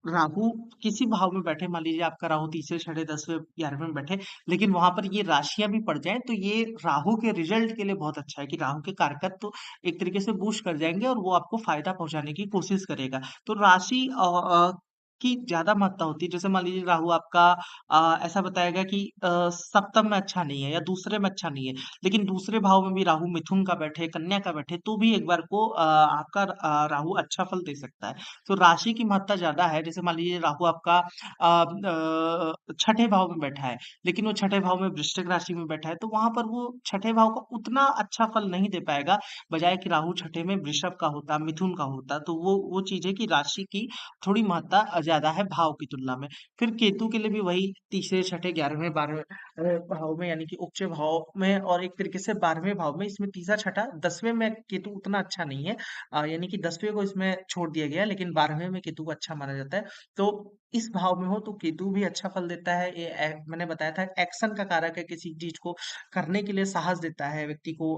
राहु किसी भाव में बैठे, मान लीजिए आपका राहु तीसरे, छठे, 10वें, 11वें में बैठे, लेकिन वहाँ पर ये राशियाँ भी पड़ जाएँ, तो ये राहु के रिज़ल्ट के लिए बहुत अच्छा है कि राहु के कारकत्व तो एक तरीके से बूस्ट कर जाएँगे और वो आपको फ़ायदा पहुँचाने की कोशिश करेगा। तो राशि की ज़्यादा महत्ता होती है। जैसे मान लीजिए राहु आपका ऐसा बताएगा कि सप्तम में अच्छा नहीं है या दूसरे में अच्छा नहीं है, लेकिन दूसरे भाव में भी राहु मिथुन का बैठे, कन्या का बैठे, तो भी एक बार को आपका राहु अच्छा फल दे सकता है। तो राशि की महत्ता ज़्यादा है। जैसे मान लीजिए राहु आपका छठे भाव में बैठा है, लेकिन वो छठे भाव में वृश्चिक राशि में बैठा है, तो वहाँ पर वो छठे भाव का उतना अच्छा फल नहीं दे पाएगा, बजाय कि राहु छठे में वृषभ का होता, मिथुन का होता। तो वो चीज़ है कि राशि की थोड़ी महत्ता ज़्यादा है भाव की तुलना में। फिर केतु के लिए भी वही तीसरे, छठे, 11वें, 12वें भाव में, यानी कि उच्च भाव में और एक तरीके से 12वें भाव में, इसमें तीसरा, छठा, 10वें में केतु उतना अच्छा नहीं है। यानी कि 10वें को इसमें छोड़ दिया गया है, लेकिन 12वें में केतु को अच्छा माना जाता है। तो इस भाव में हो तो केतु भी अच्छा फल देता है। मैंने बताया था एक्शन का कारक है, किसी चीज को करने के लिए साहस देता है, व्यक्ति को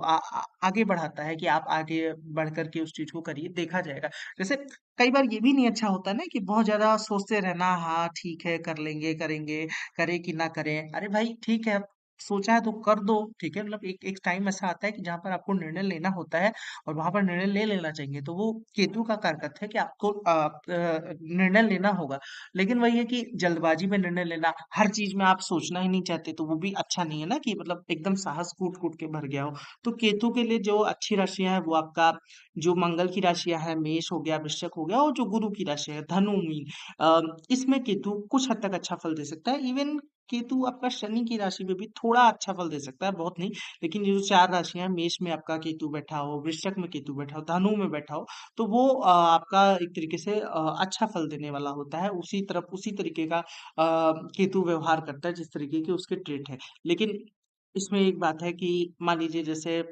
आगे बढ़ाता है कि आप आगे बढ़ करके उस चीज को करिए, देखा जाएगा। जैसे कई बार ये भी नहीं अच्छा होता ना कि बहुत ज्यादा सोचते रहना, हाँ ठीक है कर लेंगे, करेंगे, करें कि ना करें। अरे भाई ठीक है, सोचा है तो कर दो, ठीक है। मतलब एक एक टाइम ऐसा आता है कि जहाँ पर आपको निर्णय लेना होता है और वहां पर निर्णय ले लेना चाहिए, तो वो केतु का कारकत है कि आपको निर्णय लेना होगा। लेकिन वही है कि जल्दबाजी में निर्णय लेना, हर चीज में आप सोचना ही नहीं चाहते, तो वो भी अच्छा नहीं है ना कि मतलब एकदम साहस कूट कूट के भर गया हो। तो केतु के लिए जो अच्छी राशियां है वो आपका जो मंगल की राशियां है, मेष हो गया, वृश्चिक हो गया, और जो गुरु की राशि है धनु, मीन, इसमें केतु कुछ हद तक अच्छा फल दे सकता है। इवन केतु आपका शनि की राशि में भी थोड़ा अच्छा फल दे सकता है, बहुत नहीं। लेकिन ये जो चार राशियां हैं, मेष में आपका केतु बैठा हो, वृश्चिक में केतु बैठा हो, धनु में बैठा हो, तो वो आपका एक तरीके से अच्छा फल देने वाला होता है। उसी तरफ उसी तरीके का केतु व्यवहार करता है जिस तरीके के उसके ट्रेट है। लेकिन इसमें एक बात है कि मान लीजिए जैसे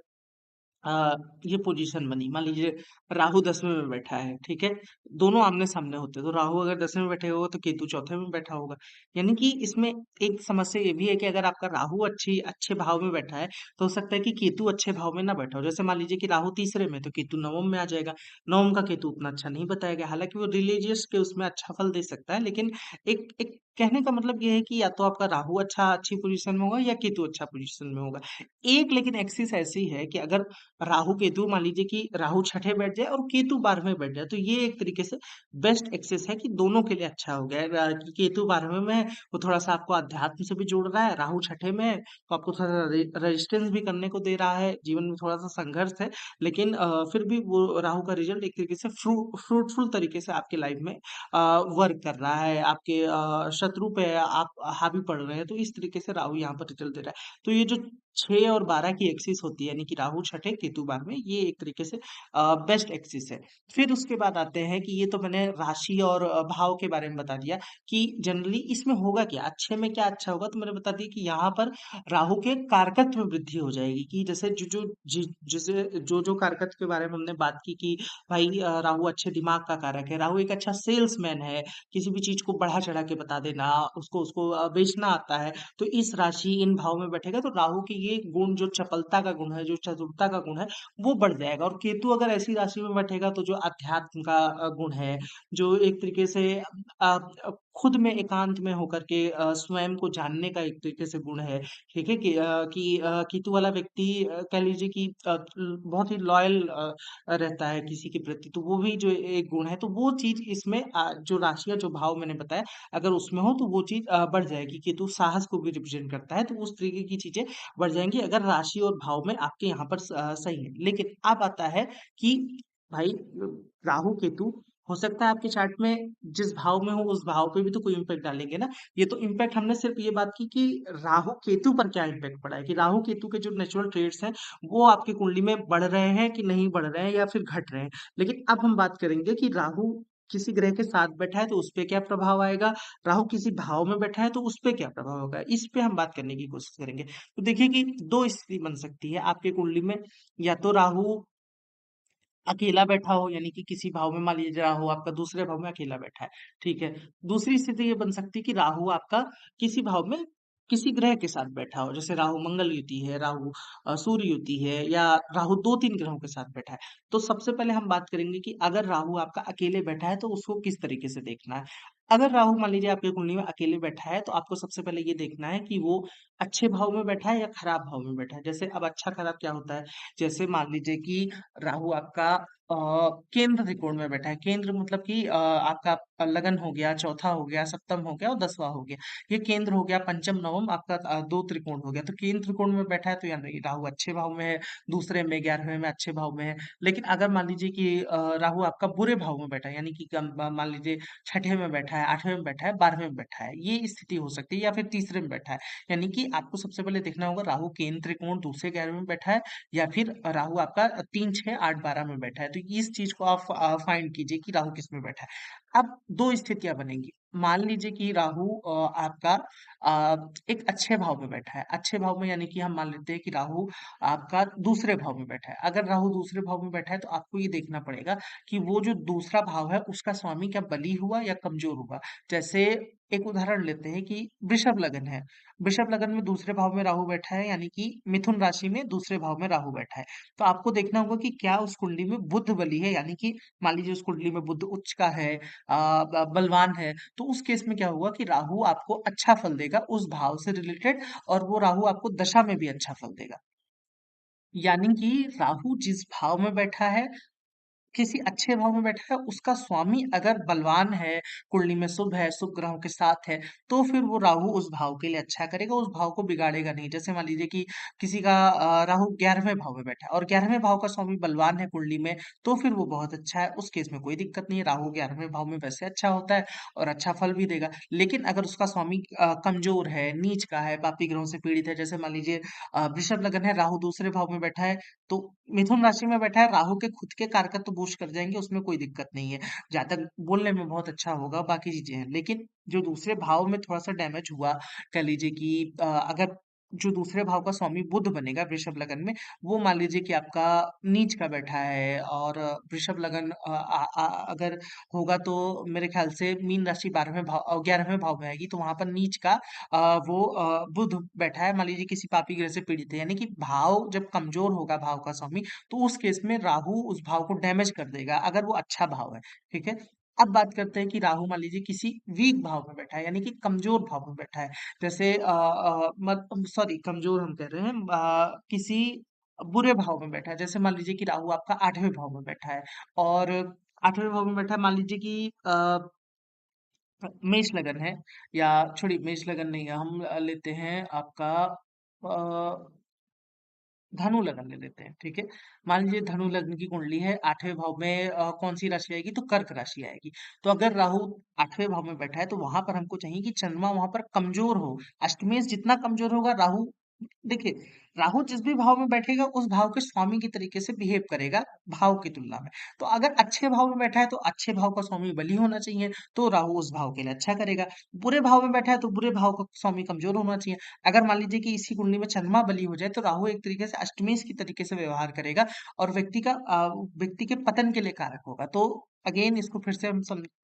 अ, ये पोजीशन बनी, मान लीजिए राहु 10वें में बैठा है, ठीक है? दोनों आमने-सामने होते हैं, तो राहु अगर 10वें में बैठे होगा तो केतु चौथे में बैठा होगा। यानी कि इसमें एक समस्या ये भी है कि अगर आपका राहु अच्छे भाव में बैठा है, तो हो सकता है कि केतु अच्छे भाव में ना बैठा हो। जैसे मान लीजिए कि राहु तीसरे में, तो केतु नवम में आ जाएगा। नवम का केतु उतना अच्छा नहीं बताएगा, हालाँकि वो रिलीजियस के उसमें अच्छा फल दे सकता है, लेकिन एक एक कहने का मतलब ये है कि या तो आपका राहु अच्छी पोजीशन में होगा या केतु अच्छा पोजीशन में होगा। एक लेकिन एक्सिस ऐसी है कि अगर राहु केतु, मान लीजिए कि राहु छठे बैठ जाए और केतु 12वें बैठ जाए, तो ये एक तरीके से बेस्ट एक्सेस है कि दोनों के लिए अच्छा हो गया है। कि केतु 12वें में है, वो थोड़ा सा आपको अध्यात्म से भी जोड़ रहा है, राहु छठे में है तो आपको थोड़ा रेजिस्टेंस भी करने को दे रहा है, जीवन में थोड़ा सा संघर्ष है, लेकिन फिर भी वो राहु का रिजल्ट एक तरीके से फ्रूटफुल तरीके से आपके लाइफ में वर्क कर रहा है, आपके शत्रु पे आप हावी पड़ रहे हैं, तो इस तरीके से राहु यहाँ पर रिजल्ट दे रहा है। तो ये जो 6 और 12 की एक्सिस होती है, यानी कि राहु छठे केतु 12वें, ये एक तरीके से बेस्ट एक्सिस है। फिर उसके बाद आते हैं कि ये तो मैंने राशि और भाव के बारे में बता दिया कि जनरली इसमें होगा क्या, अच्छे में क्या अच्छा होगा, तो मैंने बता दिया कि यहाँ पर राहु के कारकत्व में वृद्धि हो जाएगी। कि जैसे जिसे जो कारकत्व के बारे में हमने बात की कि भाई राहु अच्छे दिमाग का कारक है, राहु एक अच्छा सेल्समैन है, किसी भी चीज को बढ़ा चढ़ा के बता देना, उसको उसको बेचना आता है, तो इस राशि इन भाव में बैठेगा तो राहु की ये गुण जो चपलता का गुण है, जो चतुरता का गुण है, वो बढ़ जाएगा। और केतु अगर ऐसी राशि में बैठेगा तो जो अध्यात्म का गुण है, जो एक तरीके से खुद में एकांत में होकर के स्वयं को जानने का एक तरीके से गुण है, ठीक है? कि केतु वाला व्यक्ति कह लीजिए कि बहुत ही लॉयल रहता है किसी के प्रति, तो वो भी जो एक गुण है, तो वो चीज़ इसमें जो राशियाँ, जो भाव मैंने बताया, अगर उसमें हो तो वो चीज़ बढ़ जाएगी। केतु साहस को भी रिप्रेजेंट करता है, तो उस तरीके की चीज़ें बढ़ जाएँगी अगर राशि और भाव में आपके यहाँ पर सही है। लेकिन अब आता है कि भाई राहु केतु हो सकता है आपके चार्ट में जिस भाव में हो उस भाव पे भी तो कोई इम्पैक्ट डालेंगे ना। ये तो इम्पैक्ट हमने सिर्फ ये बात की कि राहु केतु पर क्या इम्पैक्ट पड़ा है, कि राहु केतु के जो नेचुरल ट्रेड्स हैं वो आपकी कुंडली में बढ़ रहे हैं कि नहीं बढ़ रहे हैं या फिर घट रहे हैं। लेकिन अब हम बात करेंगे कि राहु किसी ग्रह के साथ बैठा है तो उस पे क्या प्रभाव आएगा, राहु किसी भाव में बैठा है तो उस पे क्या प्रभाव होगा, इस पे हम बात करने की कोशिश करेंगे। तो देखिए कि दो स्थिति बन सकती है आपके कुंडली में, या तो राहु अकेला बैठा हो, यानी कि किसी भाव में, मान लीजिए राहु आपका दूसरे भाव में अकेला बैठा है, ठीक है। दूसरी स्थिति ये बन सकती है कि राहु आपका किसी भाव में किसी ग्रह के साथ बैठा हो, जैसे राहु मंगल युति है, राहु सूर्य युति है, या राहु दो तीन ग्रहों के साथ बैठा है। तो सबसे पहले हम बात करेंगे कि अगर राहु आपका अकेले बैठा है तो उसको किस तरीके से देखना है। अगर राहु मान लीजिए आपकी कुंडली में अकेले बैठा है तो आपको सबसे पहले ये देखना है कि वो अच्छे भाव में बैठा है या खराब भाव में बैठा है। जैसे अब अच्छा खराब क्या होता है, जैसे मान लीजिए कि राहु आपका केंद्र त्रिकोण में बैठा है। केंद्र मतलब कि आपका लगन हो गया, चौथा हो गया, सप्तम हो गया और 10वां हो गया। ये केंद्र हो गया, पंचम नवम आपका 2 त्रिकोण हो गया। तो केंद्र त्रिकोण में बैठा है तो यानी राहु अच्छे भाव में है, दूसरे में 11वें में अच्छे भाव में है। लेकिन अगर मान लीजिए कि राहु आपका बुरे भाव में बैठा है, यानी कि मान लीजिए छठे में बैठा है, 8वें में बैठा है, 12वें में बैठा है, ये स्थिति हो सकती है, या फिर तीसरे में बैठा है। यानी कि आपको सबसे पहले देखना होगा राहु केंद्र त्रिकोण दूसरे 11वें में बैठा है, या फिर राहु आपका 3, 6, 8, 12 में बैठा है। तो इस चीज को आप फाइंड कीजिए कि राहु किस में बैठा है। अब दो स्थितियां बनेंगी। मान लीजिए कि राहु आपका एक अच्छे भाव में बैठा है। अच्छे भाव में यानी कि हम मान लेते हैं कि राहु आपका दूसरे भाव में बैठा है। अगर राहु दूसरे भाव में बैठा है तो आपको ये देखना पड़ेगा कि वो जो दूसरा भाव है उसका स्वामी क्या बली हुआ या कमजोर हुआ। जैसे एक उदाहरण लेते हैं कि वृषभ लगन है। वृषभ लगन में दूसरे भाव में राहु बैठा है, यानी कि मिथुन राशि में दूसरे भाव में राहु बैठा है। तो आपको देखना होगा कि क्या उस कुंडली में बुध बली है, यानी कि मान लीजिए उस कुंडली में बुध उच्च का है, बलवान है, तो उस केस में क्या होगा कि राहु आपको अच्छा फल देगा उस भाव से रिलेटेड, और वो राहु आपको दशा में भी अच्छा फल देगा। यानी कि राहु जिस भाव में बैठा है, किसी अच्छे भाव में बैठा है, उसका स्वामी अगर बलवान है, कुंडली में शुभ है, शुभ ग्रहों के साथ है, तो फिर वो राहु उस भाव के लिए अच्छा करेगा, उस भाव को बिगाड़ेगा नहीं। जैसे मान लीजिए कि किसी का राहु 11वें भाव में बैठा है और 11वें भाव का स्वामी बलवान है कुंडली में, तो फिर वो बहुत अच्छा है, उस केस में कोई दिक्कत नहीं है। राहु 11वें भाव में वैसे अच्छा होता है और अच्छा फल भी देगा। लेकिन अगर उसका स्वामी कमजोर है, नीच का है, पापी ग्रहों से पीड़ित है, जैसे मान लीजिए वृषभ लगन है, राहु दूसरे भाव में बैठा है, तो मिथुन राशि में बैठा है, राहु के खुद के कारकत्व तो बूस्ट कर जाएंगे, उसमें कोई दिक्कत नहीं है। जहाँ तक बोलने में बहुत अच्छा होगा, बाकी चीजें हैं, लेकिन जो दूसरे भाव में थोड़ा सा डैमेज हुआ, कह लीजिए कि अगर जो दूसरे भाव का स्वामी बुध बनेगा वृषभ लगन में, वो मान लीजिए कि आपका नीच का बैठा है, और वृषभ लगन अगर होगा तो मेरे ख्याल से मीन राशि 11वें भाव में आएगी, तो वहां पर नीच का वो बुध बैठा है, मान लीजिए किसी पापी ग्रह से पीड़ित है, यानी कि भाव जब कमजोर होगा भाव का स्वामी, तो उस केस में राहु उस भाव को डैमेज कर देगा अगर वो अच्छा भाव है, ठीक है। अब बात करते हैं कि राहु मान लीजिए किसी वीक भाव में बैठा है, यानी कि कमजोर भाव में बैठा है। जैसे सॉरी, कमजोर हम कह रहे हैं, किसी बुरे भाव में बैठा है। जैसे मान लीजिए कि राहु आपका 8वें भाव में बैठा है, और 8वें भाव में बैठा है, मान लीजिए कि मेष लगन है, या छोड़िए मेष लगन नहीं है, हम लेते हैं आपका धनु लग्न ले लेते हैं, ठीक है। मान लीजिए धनु लग्न की कुंडली है, 8वें भाव में कौन सी राशि आएगी, तो कर्क राशि आएगी। तो अगर राहु 8वें भाव में बैठा है तो वहां पर हमको चाहिए कि चंद्रमा वहां पर कमजोर हो। अष्टमेश जितना कमजोर होगा राहु, देखिए राहु जिस भी भाव में बैठेगा उस भाव के स्वामी की तरीके से बिहेव करेगा भाव की तुलना में। तो अगर अच्छे भाव में बैठा है तो अच्छे भाव का स्वामी बली होना चाहिए, तो राहु उस भाव के लिए अच्छा करेगा। बुरे भाव में बैठा है तो बुरे भाव का स्वामी कमजोर होना चाहिए। अगर मान लीजिए कि इसी कुंडली में चंद्रमा बली हो जाए तो राहु एक तरीके से अष्टमेश की तरीके से व्यवहार करेगा, और व्यक्ति के पतन के लिए कारक होगा। तो अगेन इसको फिर से हम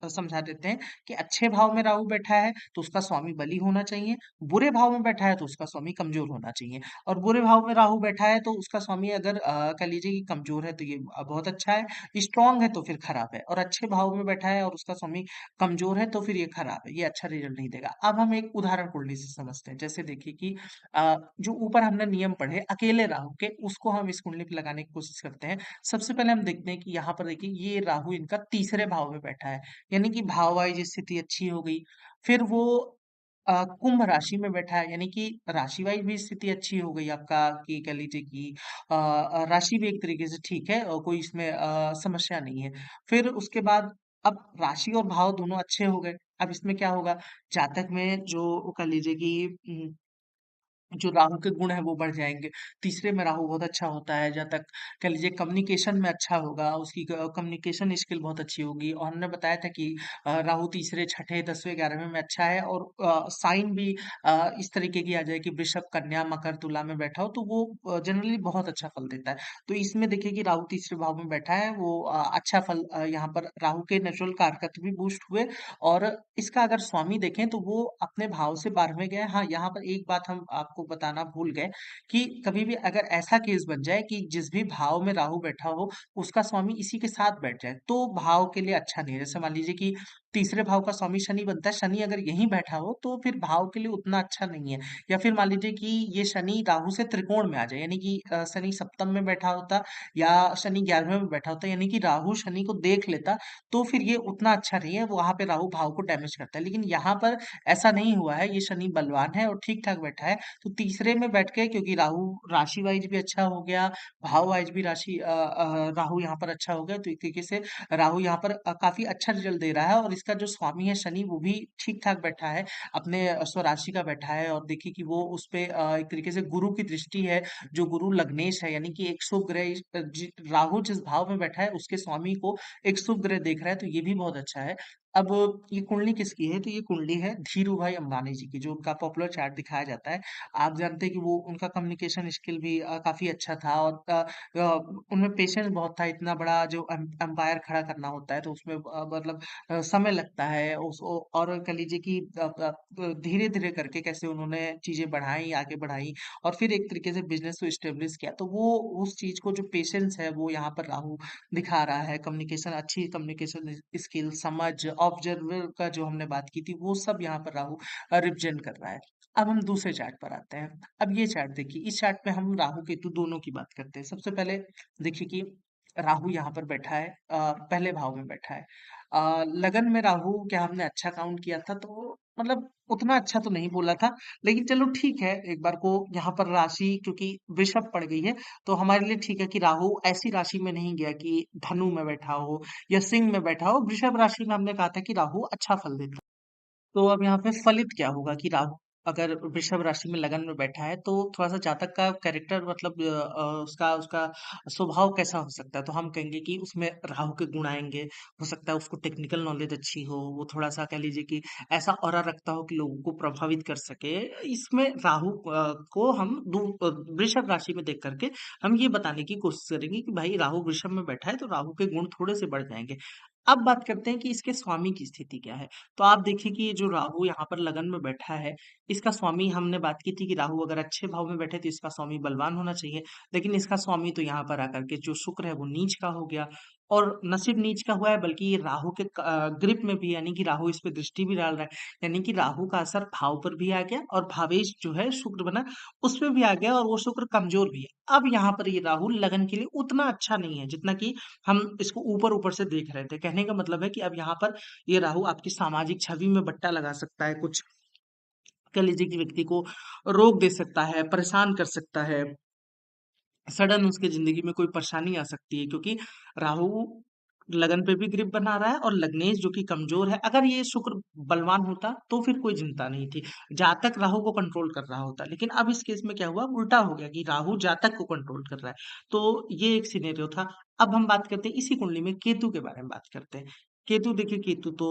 समझा देते हैं कि अच्छे भाव में राहु बैठा है तो उसका स्वामी बली होना चाहिए, बुरे भाव में बैठा है तो उसका स्वामी कमजोर होना चाहिए। और बुरे भाव में राहु बैठा है तो उसका स्वामी अगर कह लीजिए कि कमजोर है तो ये बहुत अच्छा है, स्ट्रांग है तो फिर खराब है, और अच्छे भाव में बैठा है और उसका स्वामी कमजोर है तो फिर ये खराब है, ये अच्छा रिजल्ट नहीं देगा। अब हम एक उदाहरण कुंडली से समझते हैं। जैसे देखिए कि जो ऊपर हमने नियम पढ़े अकेले राहु के, उसको हम इस कुंडली पे लगाने की कोशिश करते हैं। सबसे पहले हम देखते हैं कि यहाँ पर देखिए ये राहु इनका तीसरे भाव में बैठा है, यानी कि भाव वाइज स्थिति अच्छी हो गई। फिर वो कुंभ राशि में बैठा है, यानी कि राशि वाइज भी स्थिति अच्छी हो गई आपका, कि कह लीजिए कि राशि भी एक तरीके से ठीक है और कोई इसमें समस्या नहीं है। फिर उसके बाद अब राशि और भाव दोनों अच्छे हो गए। अब इसमें क्या होगा, जातक में जो कह लीजिए कि जो राहु के गुण है वो बढ़ जाएँगे। तीसरे में राहु बहुत अच्छा होता है, जहाँ तक कह लीजिए कम्युनिकेशन में अच्छा होगा, उसकी कम्युनिकेशन स्किल बहुत अच्छी होगी। और हमने बताया था कि राहु तीसरे, छठे, 10वें, 11वें में अच्छा है, और साइन भी इस तरीके की आ जाए कि वृषभ, कन्या, मकर, तुला में बैठा हो तो वो जनरली बहुत अच्छा फल देता है। तो इसमें देखिए कि राहु तीसरे भाव में बैठा है, वो अच्छा फल यहाँ पर राहु के नेचुरल कारकत्व भी बूस्ट हुए। और इसका अगर स्वामी देखें तो वो अपने भाव से 12वें गए। हाँ, यहाँ पर एक बात हम आपको बताना भूल गए कि कभी भी अगर ऐसा केस बन जाए कि जिस भी भाव में राहु बैठा हो, उसका स्वामी इसी के साथ बैठ जाए, तो भाव के लिए अच्छा नहीं है। जैसे मान लीजिए कि तीसरे भाव का स्वामी शनि बनता है, शनि अगर यहीं बैठा हो, तो फिर भाव के लिए उतना अच्छा नहीं है। या फिर मान लीजिए कि ये शनि राहु से त्रिकोण में आ जाए, यानी कि शनि सप्तम में बैठा होता या शनि 11वें में बैठा होता, यानी कि राहु शनि को देख लेता, तो फिर ये उतना अच्छा नहीं है, वहाँ पे राहु भाव को डैमेज करता है। लेकिन यहाँ पर ऐसा नहीं हुआ है, ये शनि बलवान है और ठीक-ठाक बैठा है। तो तीसरे में बैठ के, क्योंकि राहु राशि वाइज़ भी अच्छा हो गया, भाव वाइज़ भी राहु यहाँ पर अच्छा हो गया, तो एक तरीके से राहु यहाँ पर काफ़ी अच्छा रिज़ल्ट दे रहा है। और इसका जो स्वामी है शनि, वो भी ठीक-ठाक बैठा है, अपने स्वराशि का बैठा है। और देखिए कि वो उसपे एक तरीके से गुरु की दृष्टि है, जो गुरु लग्नेश है, यानी कि एक शुभ ग्रह राहु जिस भाव में बैठा है उसके स्वामी को एक शुभ ग्रह देख रहा है, तो ये भी बहुत अच्छा है। अब ये कुंडली किसकी है? तो ये कुंडली है धीरू भाई अंबानी जी की, जो उनका पॉपुलर चार्ट दिखाया जाता है। आप जानते हैं कि वो उनका कम्युनिकेशन स्किल भी काफ़ी अच्छा था, और उनमें पेशेंस बहुत था। इतना बड़ा जो एम्पायर खड़ा करना होता है तो उसमें मतलब समय लगता है। और कह लीजिए कि धीरे-धीरे करके कैसे उन्होंने चीज़ें बढ़ाई, आगे बढ़ाई, और फिर एक तरीके से बिज़नेस को एस्टेब्लिश किया। तो वो उस चीज़ को, जो पेशेंस है, वो यहाँ पर राहु दिखा रहा है। कम्युनिकेशन, अच्छी कम्युनिकेशन स्किल, समझ, ऑब्जर्वर का जो हमने बात की थी, वो सब यहाँ पर राहु रिप्रेजेंट कर रहा है। अब हम दूसरे चार्ट पर आते हैं। अब ये चार्ट देखिए, इस चार्ट पे हम राहु केतु दोनों की बात करते हैं। सबसे पहले देखिए कि राहु यहाँ पर बैठा है, पहले भाव में बैठा है। लगन में राहु, क्या हमने अच्छा काउंट किया था? तो मतलब उतना अच्छा तो नहीं बोला था, लेकिन चलो ठीक है। एक बार को यहाँ पर राशि क्योंकि वृषभ पड़ गई है, तो हमारे लिए ठीक है कि राहु ऐसी राशि में नहीं गया कि धनु में बैठा हो या सिंह में बैठा हो। वृषभ राशि में हमने कहा था कि राहु अच्छा फल देता है। तो अब यहाँ पे फलित क्या होगा कि राहु अगर वृषभ राशि में लगन में बैठा है, तो थोड़ा सा जातक का कैरेक्टर, मतलब उसका उसका स्वभाव कैसा हो सकता है, तो हम कहेंगे कि उसमें राहु के गुण आएंगे। हो सकता है उसको टेक्निकल नॉलेज अच्छी हो, वो थोड़ा सा कह लीजिए कि ऐसा ऑरा रखता हो कि लोगों को प्रभावित कर सके। इसमें राहु को हम वृषभ राशि में देख करके हम ये बताने की कोशिश करेंगे कि भाई राहु वृषभ में बैठा है तो राहु के गुण थोड़े से बढ़ जाएंगे। अब बात करते हैं कि इसके स्वामी की स्थिति क्या है। तो आप देखिए कि ये जो राहु यहाँ पर लगन में बैठा है, इसका स्वामी, हमने बात की थी कि राहु अगर अच्छे भाव में बैठे तो इसका स्वामी बलवान होना चाहिए। लेकिन इसका स्वामी तो यहाँ पर आकर के जो शुक्र है वो नीच का हो गया। और नसीब नीच का हुआ है, बल्कि ये राहु के ग्रिप में भी, यानी कि राहु इस पे दृष्टि भी डाल रहा है। यानी कि राहु का असर भाव पर भी आ गया, और भावेश जो है शुक्र बना, उस पे भी आ गया, और वो शुक्र कमजोर भी है। अब यहाँ पर ये राहु लगन के लिए उतना अच्छा नहीं है जितना कि हम इसको ऊपर-ऊपर से देख रहे थे। कहने का मतलब है कि अब यहाँ पर ये राहु आपकी सामाजिक छवि में बट्टा लगा सकता है, कुछ कह लीजिए कि व्यक्ति को रोक दे सकता है, परेशान कर सकता है, सडन उसकी ज़िंदगी में कोई परेशानी आ सकती है, क्योंकि राहु लगन पे भी ग्रिप बना रहा है, और लग्नेश जो कि कमज़ोर है। अगर ये शुक्र बलवान होता तो फिर कोई चिंता नहीं थी, जातक राहु को कंट्रोल कर रहा होता। लेकिन अब इस केस में क्या हुआ, उल्टा हो गया कि राहु जातक को कंट्रोल कर रहा है। तो ये एक सिनेरियो था। अब हम बात करते हैं इसी कुंडली में केतु के बारे में बात करते हैं। केतु देखिए, केतु तो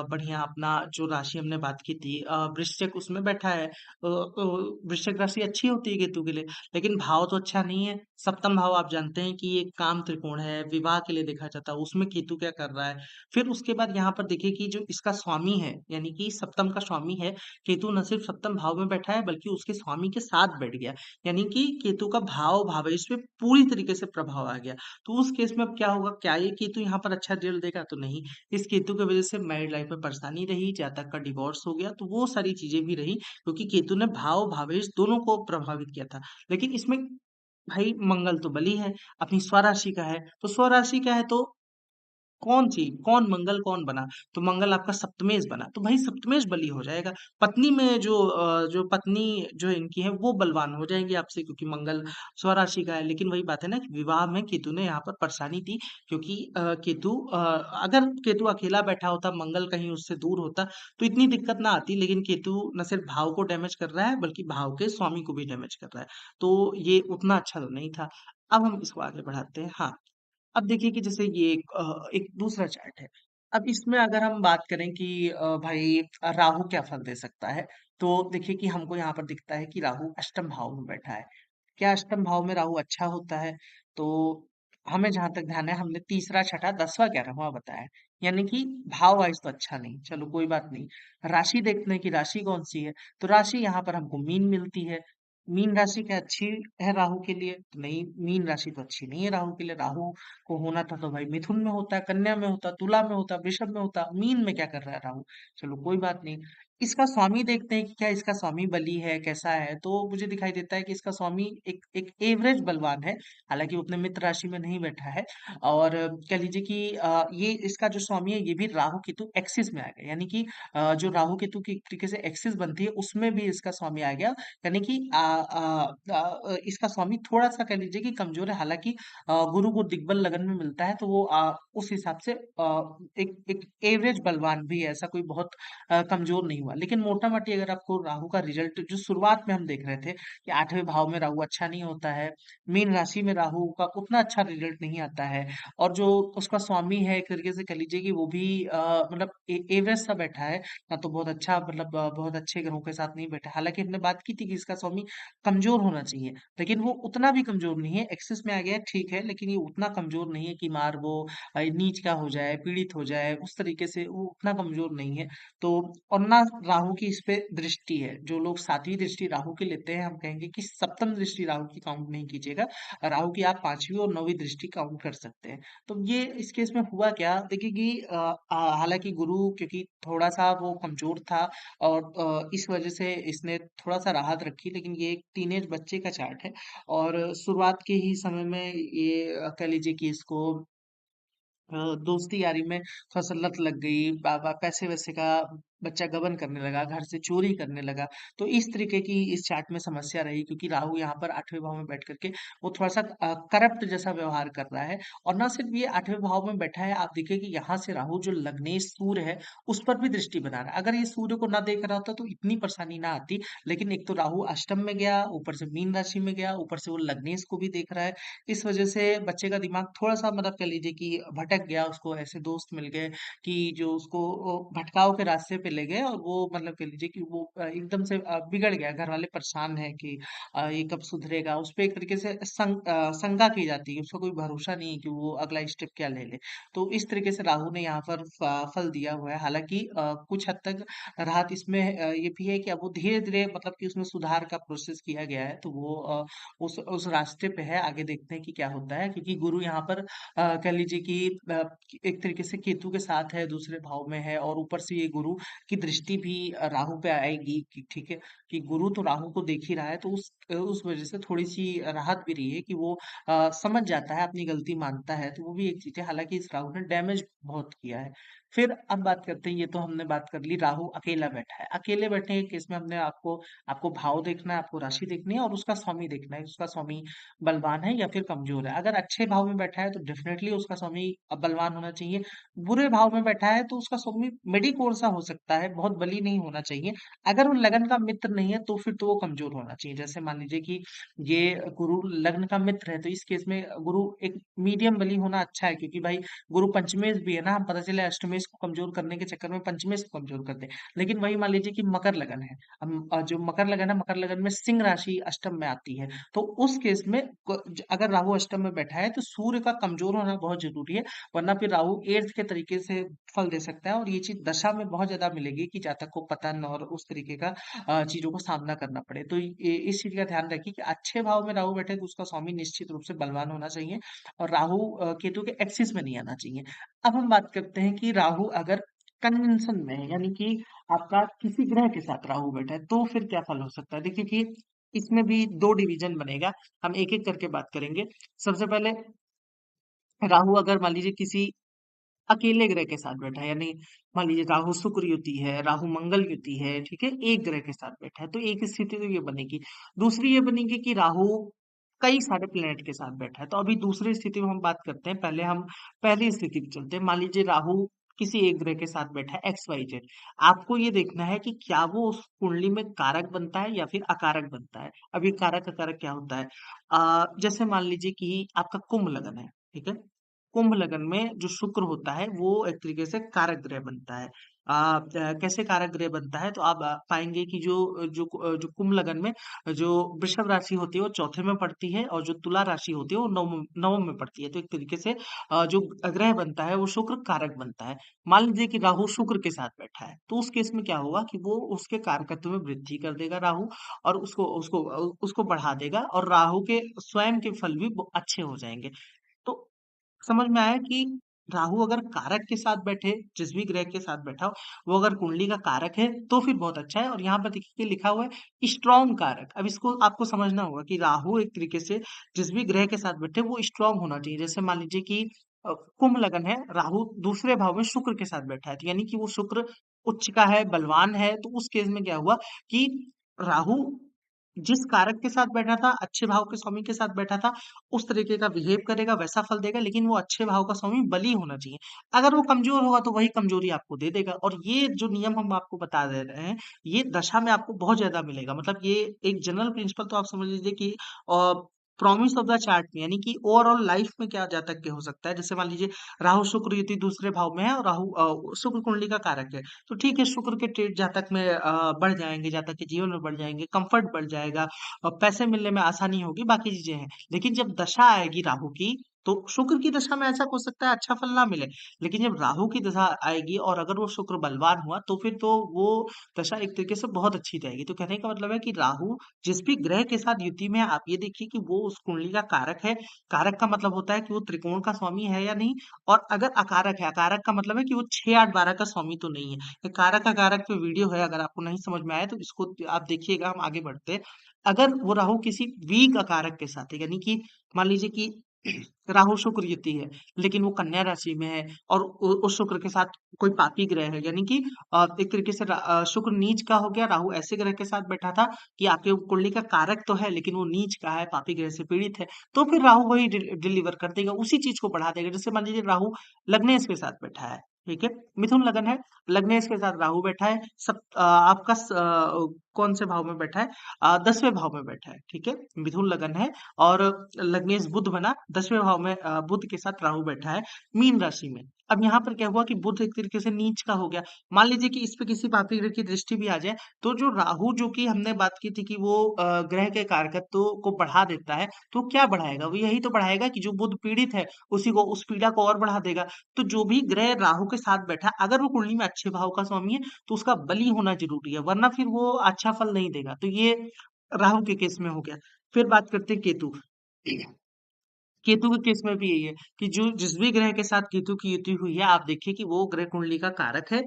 बढ़िया अपना जो राशि हमने बात की थी, वृश्चिक उसमें बैठा है। वृश्चिक राशि अच्छी होती है केतु के लिए, लेकिन भाव तो अच्छा नहीं है। सप्तम भाव आप जानते हैं कि ये काम त्रिकोण है, विवाह के लिए देखा जाता है, उसमें केतु क्या कर रहा है। फिर उसके बाद यहाँ पर देखिए कि जो इसका स्वामी है, यानी कि सप्तम का स्वामी है, केतु न सिर्फ सप्तम भाव में बैठा है बल्कि उसके स्वामी के साथ बैठ गया। यानी कि केतु का भाव भावेश पे पूरी तरीके से प्रभाव आ गया। तो उस केस में अब क्या होगा, क्या ये केतु यहाँ पर अच्छा रिजल्ट देगा? तो नहीं। इस केतु की वजह से मैरिड लाइफ में परेशानी रही, जातक का डिवोर्स हो गया, तो वो सारी चीजें भी रही, क्योंकि केतु ने भाव भावेश दोनों को प्रभावित किया था। लेकिन इसमें भाई मंगल तो बली है, अपनी स्वराशि का है, तो स्वराशि का है तो कौन मंगल कौन बना? तो मंगल आपका सप्तमेश बना, तो भाई सप्तमेश बली हो जाएगा। पत्नी में जो पत्नी जो इनकी है वो बलवान हो जाएंगी आपसे, क्योंकि मंगल स्वराशि का है। लेकिन वही बात है ना कि विवाह में केतु ने यहाँ पर परेशानी दी, क्योंकि अगर केतु अकेला बैठा होता, मंगल कहीं उससे दूर होता, तो इतनी दिक्कत ना आती। लेकिन केतु न सिर्फ भाव को डैमेज कर रहा है बल्कि भाव के स्वामी को भी डैमेज कर रहा है, तो ये उतना अच्छा तो नहीं था। अब हम इसको आगे बढ़ाते हैं। हाँ, अब देखिए कि जैसे ये एक दूसरा चार्ट है। अब इसमें अगर हम बात करें कि भाई राहु क्या फल दे सकता है, तो देखिए कि हमको यहाँ पर दिखता है कि राहु अष्टम भाव में बैठा है। क्या अष्टम भाव में राहु अच्छा होता है? तो हमें जहां तक ध्यान है, हमने तीसरा, छठा, 10वां, 11वां बताया है। यानी कि भाव वाइज तो अच्छा नहीं, चलो कोई बात नहीं। राशि देखते हैं कि राशि कौन सी है। तो राशि यहाँ पर हमको मीन मिलती है। मीन राशि क्या अच्छी है राहु के लिए? तो नहीं, मीन राशि तो अच्छी नहीं है राहु के लिए। राहु को होना था तो भाई मिथुन में होता, कन्या में होता, तुला में होता, वृषभ में होता। मीन में क्या कर रहा है राहु? चलो कोई बात नहीं। इसका स्वामी देखते हैं कि क्या इसका स्वामी बली है, कैसा है। तो मुझे दिखाई देता है कि इसका स्वामी एक एक एवरेज बलवान है। हालांकि वो अपने मित्र राशि में नहीं बैठा है। और कह लीजिए कि ये इसका जो स्वामी है, ये भी राहु केतु एक्सिस में आ गया। यानी कि जो राहु केतु की एक तरीके से एक्सिस बनती है, उसमें भी इसका स्वामी आ गया। यानी कि इसका स्वामी थोड़ा सा कह लीजिए कि कमजोर है। हालांकि गुरु को दिग्बल लगन में मिलता है, तो वो उस हिसाब से एक एक एवरेज बलवान भी है, ऐसा कोई बहुत कमजोर नहीं हुआ। लेकिन मोटा मोटी अगर आपको राहु का रिजल्ट जो शुरुआत में हम देख रहे थे कि 8वें भाव में राहु अच्छा नहीं होता है, मीन राशि में राहु का उतना अच्छा रिजल्ट नहीं आता है, और जो उसका स्वामी है एक तरीके से कह लीजिए कि वो भी मतलब एवरेज सा बैठा है। ना तो बहुत अच्छा, मतलब बहुत अच्छे ग्रहों के साथ नहीं बैठा। हालांकि हमने बात की थी कि इसका स्वामी कमजोर होना चाहिए, लेकिन वो उतना भी कमजोर नहीं है। एक्सेस में आ गया है, ठीक है, लेकिन ये उतना कमजोर नहीं है कि मार वो नीच का हो जाए, पीड़ित हो जाए, उस तरीके से वो उतना कमजोर नहीं है। तो और ना राहु की इस पे दृष्टि है। जो लोग सातवीं दृष्टि राहु की लेते हैं, हम कहेंगे कि सप्तम दृष्टि राहु की काउंट नहीं कीजिएगा। राहु की आप पांचवी और नौवीं दृष्टि काउंट कर सकते हैं। तो ये इस केस में हुआ क्या, देखिए कि हालांकि गुरु क्योंकि थोड़ा सा वो कमजोर था, और इस वजह से इसने थोड़ा सा राहत रखी। लेकिन ये एक टीनेज बच्चे का चार्ट है, और शुरुआत के ही समय में ये कह लीजिए कि इसको दोस्ती यारी में थोड़ा सा लत लग गई, पैसे वैसे का बच्चा गबन करने लगा, घर से चोरी करने लगा। तो इस तरीके की इस चार्ट में समस्या रही, क्योंकि राहु यहाँ पर 8वें भाव में बैठ करके वो थोड़ा सा करप्ट जैसा व्यवहार कर रहा है। और ना सिर्फ ये 8वें भाव में बैठा है, आप देखिए कि यहाँ से राहु जो लग्नेश सूर्य है, उस पर भी दृष्टि बना रहा है। अगर ये सूर्य को ना देख रहा होता तो इतनी परेशानी ना आती। लेकिन एक तो राहु अष्टम में गया, ऊपर से मीन राशि में गया, ऊपर से वो लग्नेश को भी देख रहा है। इस वजह से बच्चे का दिमाग थोड़ा सा, मतलब कह लीजिए कि भटक गया। उसको ऐसे दोस्त मिल गए कि जो उसको भटकाव के रास्ते पे ले गए, और वो मतलब कह लीजिए कि वो एकदम से बिगड़ गया। घर वाले परेशान है कि ये कब सुधरेगा। उस पे एक तरीके से शंका की जाती है, उसका कोई भरोसा नहीं है कि वो अगला स्टेप क्या ले ले। तो इस तरीके से राहु ने यहाँ पर फल दिया हुआ है। हालांकि कुछ हद तक राहत इसमें ये भी है कि अब वो धीरे धीरे, मतलब कि उसमें सुधार का प्रोसेस किया गया है, तो वो उस रास्ते पे है। आगे देखते हैं कि क्या होता है, क्योंकि गुरु यहाँ पर कह लीजिए कि एक तरीके से केतु के साथ है, दूसरे भाव में है, और ऊपर से ये गुरु की दृष्टि भी राहु पे आएगी, कि ठीक है कि गुरु तो राहु को देख ही रहा है। तो उस वजह से थोड़ी सी राहत भी रही है कि वो समझ जाता है, अपनी गलती मानता है। तो वो भी एक चीज है। हालांकि इस राहु ने डैमेज बहुत किया है। फिर अब बात करते हैं, ये तो हमने बात कर ली, राहु अकेला बैठा है। अकेले बैठने के केस में हमने आपको आपको भाव देखना है, आपको राशि देखनी है, और उसका स्वामी देखना है, उसका स्वामी बलवान है या फिर कमजोर है। अगर अच्छे भाव में बैठा है तो डेफिनेटली उसका स्वामी बलवान होना चाहिए। बुरे भाव में बैठा है तो उसका स्वामी मेडिकोर सा हो सकता है, बहुत बली नहीं होना चाहिए। अगर वो लगन का मित्र नहीं है तो फिर तो वो कमजोर होना चाहिए। जैसे मान लीजिए कि ये गुरु लग्न का मित्र है, तो इस केस में गुरु एक मीडियम बली होना अच्छा है, क्योंकि भाई गुरु पंचमेश भी है ना। हम पता चले अष्टमेश देश को कमजोर करने के चक्कर में पंचमेश को कमजोर करते हैं। लेकिन वही मान लीजिए कि मकर लगन है, अब जो मकर लगन है, मकर लगन में सिंह राशि अष्टम में आती है, तो उस केस में अगर राहु अष्टम में बैठा है तो सूर्य का कमजोर होना बहुत जरूरी है, वरना फिर राहु एर्थ के तरीके से फल दे सकता है, और ये चीज दशा में बहुत ज्यादा मिलेगी कि जातक को पतन और उस तरीके का चीजों को सामना करना पड़े। तो इस चीज का ध्यान रखिए कि अच्छे भाव में राहु बैठे तो उसका स्वामी निश्चित रूप से बलवान होना चाहिए, और राहु केतु के एक्सिस में नहीं आना चाहिए। अब हम बात करते हैं कि राहु अगर कंजंक्शन में है, यानी कि आपका किसी ग्रह के साथ राहु बैठा है, तो फिर क्या फल हो सकता है। देखिए कि इसमें भी दो डिवीजन बनेगा, हम एक एक करके बात करेंगे। सबसे पहले राहु अगर मान लीजिए किसी अकेले ग्रह के साथ बैठा है, यानी मान लीजिए राहु शुक्र युति है, राहु मंगल युति है, ठीक है, एक ग्रह के साथ बैठा है, तो एक स्थिति तो ये बनेगी। दूसरी ये बनेगी कि राहु कई सारे प्लेनेट के साथ बैठा है। तो अभी दूसरी स्थिति में हम बात करते हैं, पहले हम पहली स्थिति पे चलते हैं। मान लीजिए राहु किसी एक ग्रह के साथ बैठा है एक्स वाई जेड, आपको ये देखना है कि क्या वो उस कुंडली में कारक बनता है या फिर अकारक बनता है। अब ये कारक अकारक क्या होता है, जैसे मान लीजिए कि आपका कुंभ लगन है, ठीक है, कुंभ लगन में जो शुक्र होता है वो एक तरीके से कारक ग्रह बनता है। कैसे कारक ग्रह बनता है, तो आप पाएंगे कि जो कुंभ लगन में जो वृषभ राशि होती है वो चौथे में पड़ती है, और जो तुला राशि होती है वो नवम नवम में पड़ती है। तो एक तरीके से जो ग्रह बनता है वो शुक्र कारक बनता है। मान लीजिए कि राहु शुक्र के साथ बैठा है, तो उस केस में क्या होगा कि वो उसके कारकत्व में वृद्धि कर देगा राहु, और उसको उसको उसको बढ़ा देगा, और राहु के स्वयं के फल भी अच्छे हो जाएंगे। तो समझ में आया कि राहु अगर कारक के साथ बैठे, जिस भी ग्रह के साथ बैठा हो, वो अगर कुंडली का कारक है तो फिर बहुत अच्छा है। और यहाँ पर देखिए लिखा हुआ है स्ट्रॉन्ग कारक। अब इसको आपको समझना होगा कि राहु एक तरीके से जिस भी ग्रह के साथ बैठे वो स्ट्रॉन्ग होना चाहिए। जैसे मान लीजिए कि कुंभ लगन है, राहु दूसरे भाव में शुक्र के साथ बैठा है, तो यानी कि वो शुक्र उच्च का है, बलवान है। तो उस केस में क्या हुआ कि राहु जिस कारक के साथ बैठा था, अच्छे भाव के स्वामी के साथ बैठा था, उस तरीके का बिहेव करेगा, वैसा फल देगा। लेकिन वो अच्छे भाव का स्वामी बली होना चाहिए। अगर वो कमजोर होगा तो वही कमजोरी आपको दे देगा। और ये जो नियम हम आपको बता दे रहे हैं, ये दशा में आपको बहुत ज्यादा मिलेगा। मतलब ये एक जनरल प्रिंसिपल तो आप समझ लीजिए कि प्रॉमिस ऑफ द चार्ट में, यानी कि ओवरऑल लाइफ में क्या जातक के हो सकता है। जैसे मान लीजिए राहु शुक्र युति दूसरे भाव में है, और राहु शुक्र कुंडली का कारक है, तो ठीक है, शुक्र के ट्रेड जातक में बढ़ जाएंगे, जातक के जीवन में बढ़ जाएंगे, कंफर्ट बढ़ जाएगा, और पैसे मिलने में आसानी होगी, बाकी चीजें हैं। लेकिन जब दशा आएगी राहु की, तो शुक्र की दशा में ऐसा हो सकता है अच्छा फल ना मिले, लेकिन जब राहु की दशा आएगी और अगर वो शुक्र बलवान हुआ, तो फिर तो वो दशा एक तरीके से बहुत अच्छी जाएगी। तो कहने का मतलब है कि राहु जिस भी ग्रह के साथ युति में है, आप ये देखिए कि वो उस कुंडली का कारक है। कारक का मतलब होता है कि वो त्रिकोण का स्वामी है या नहीं। और अगर अकारक है, अकारक का मतलब है कि वो 6 8 12 का स्वामी तो नहीं है। ये कारक अकारक पे वीडियो है, अगर आपको नहीं समझ में आया तो इसको आप देखिएगा। हम आगे बढ़ते हैं। अगर वो राहु किसी वीक अकारक के साथ है, यानी कि मान लीजिए कि राहु शुक्र युति है, लेकिन वो कन्या राशि में है, और उस शुक्र के साथ कोई पापी ग्रह है, यानी कि एक तरीके से शुक्र नीच का हो गया, राहु ऐसे ग्रह के साथ बैठा था कि आपके कुंडली का कारक तो है, लेकिन वो नीच का है, पापी ग्रह से पीड़ित है, तो फिर राहु वही डिलीवर कर देगा, उसी चीज को बढ़ा देगा। जैसे मान लीजिए राहु लग्नेश के साथ बैठा है, ठीक है, मिथुन लगन है, लग्नेश के साथ राहु बैठा है, सब आपका कौन से भाव में बैठा है, 10वें भाव में बैठा है, ठीक है, मिथुन लगन है, और लग्नेश बुध बना, 10वें भाव में बुध के साथ राहु बैठा है मीन राशि में। अब यहाँ पर क्या हुआ कि बुध एक तरीके से नीच का हो गया। मान लीजिए कि इस पे किसी पापी ग्रह की दृष्टि भी आ जाए, तो जो राहु, जो कि हमने बात की थी कि वो ग्रह के कारकत्व को बढ़ा देता है, तो क्या बढ़ाएगा, वो यही तो बढ़ाएगा कि जो बुध पीड़ित है उसी को, उस पीड़ा को और बढ़ा देगा। तो जो भी ग्रह राहु के साथ बैठा, अगर वो कुंडली में अच्छे भाव का स्वामी है, तो उसका बली होना जरूरी है, वरना फिर वो अच्छा फल नहीं देगा। तो ये राहु के केस में हो गया। फिर बात करते हैं केतु। केतु के केस में भी यही है कि जो जिस भी ग्रह के साथ केतु की युति हुई है, आप देखिए कि वो ग्रह कुंडली का कारक है,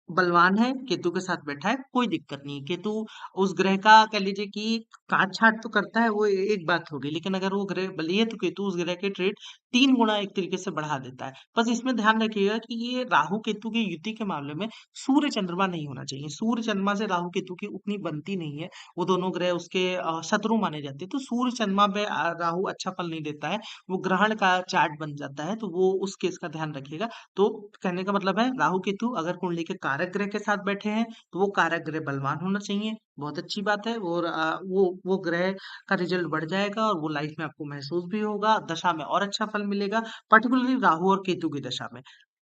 बलवान है, केतु के साथ बैठा है, कोई दिक्कत नहीं है। केतु उस ग्रह का कह लीजिए कि काट छाट तो करता है, वो एक बात हो गई, लेकिन अगर वो ग्रह बली है तो केतु उस ग्रह के ट्रेड 3 गुना एक तरीके से बढ़ा देता है। बस इसमें ध्यान रखिएगा कि ये राहु केतु की युति के मामले में सूर्य चंद्रमा नहीं होना चाहिए। सूर्य चंद्रमा से राहु केतु की उतनी बनती नहीं है, वो दोनों ग्रह उसके शत्रु माने जाते हैं। तो सूर्य चंद्रमा में राहु अच्छा फल नहीं देता है, वो ग्रहण का चार्ट बन जाता है, तो वो उस केस का ध्यान रखिएगा। तो कहने का मतलब है राहु केतु अगर कुंडली के कारक ग्रह के साथ बैठे हैं, तो वो कारक ग्रह बलवान होना चाहिए, बहुत अच्छी बात है। और वो ग्रह का रिजल्ट बढ़ जाएगा, और वो लाइफ में आपको महसूस भी होगा, दशा में और अच्छा फल मिलेगा, पर्टिकुलरली राहु और केतु की दशा में।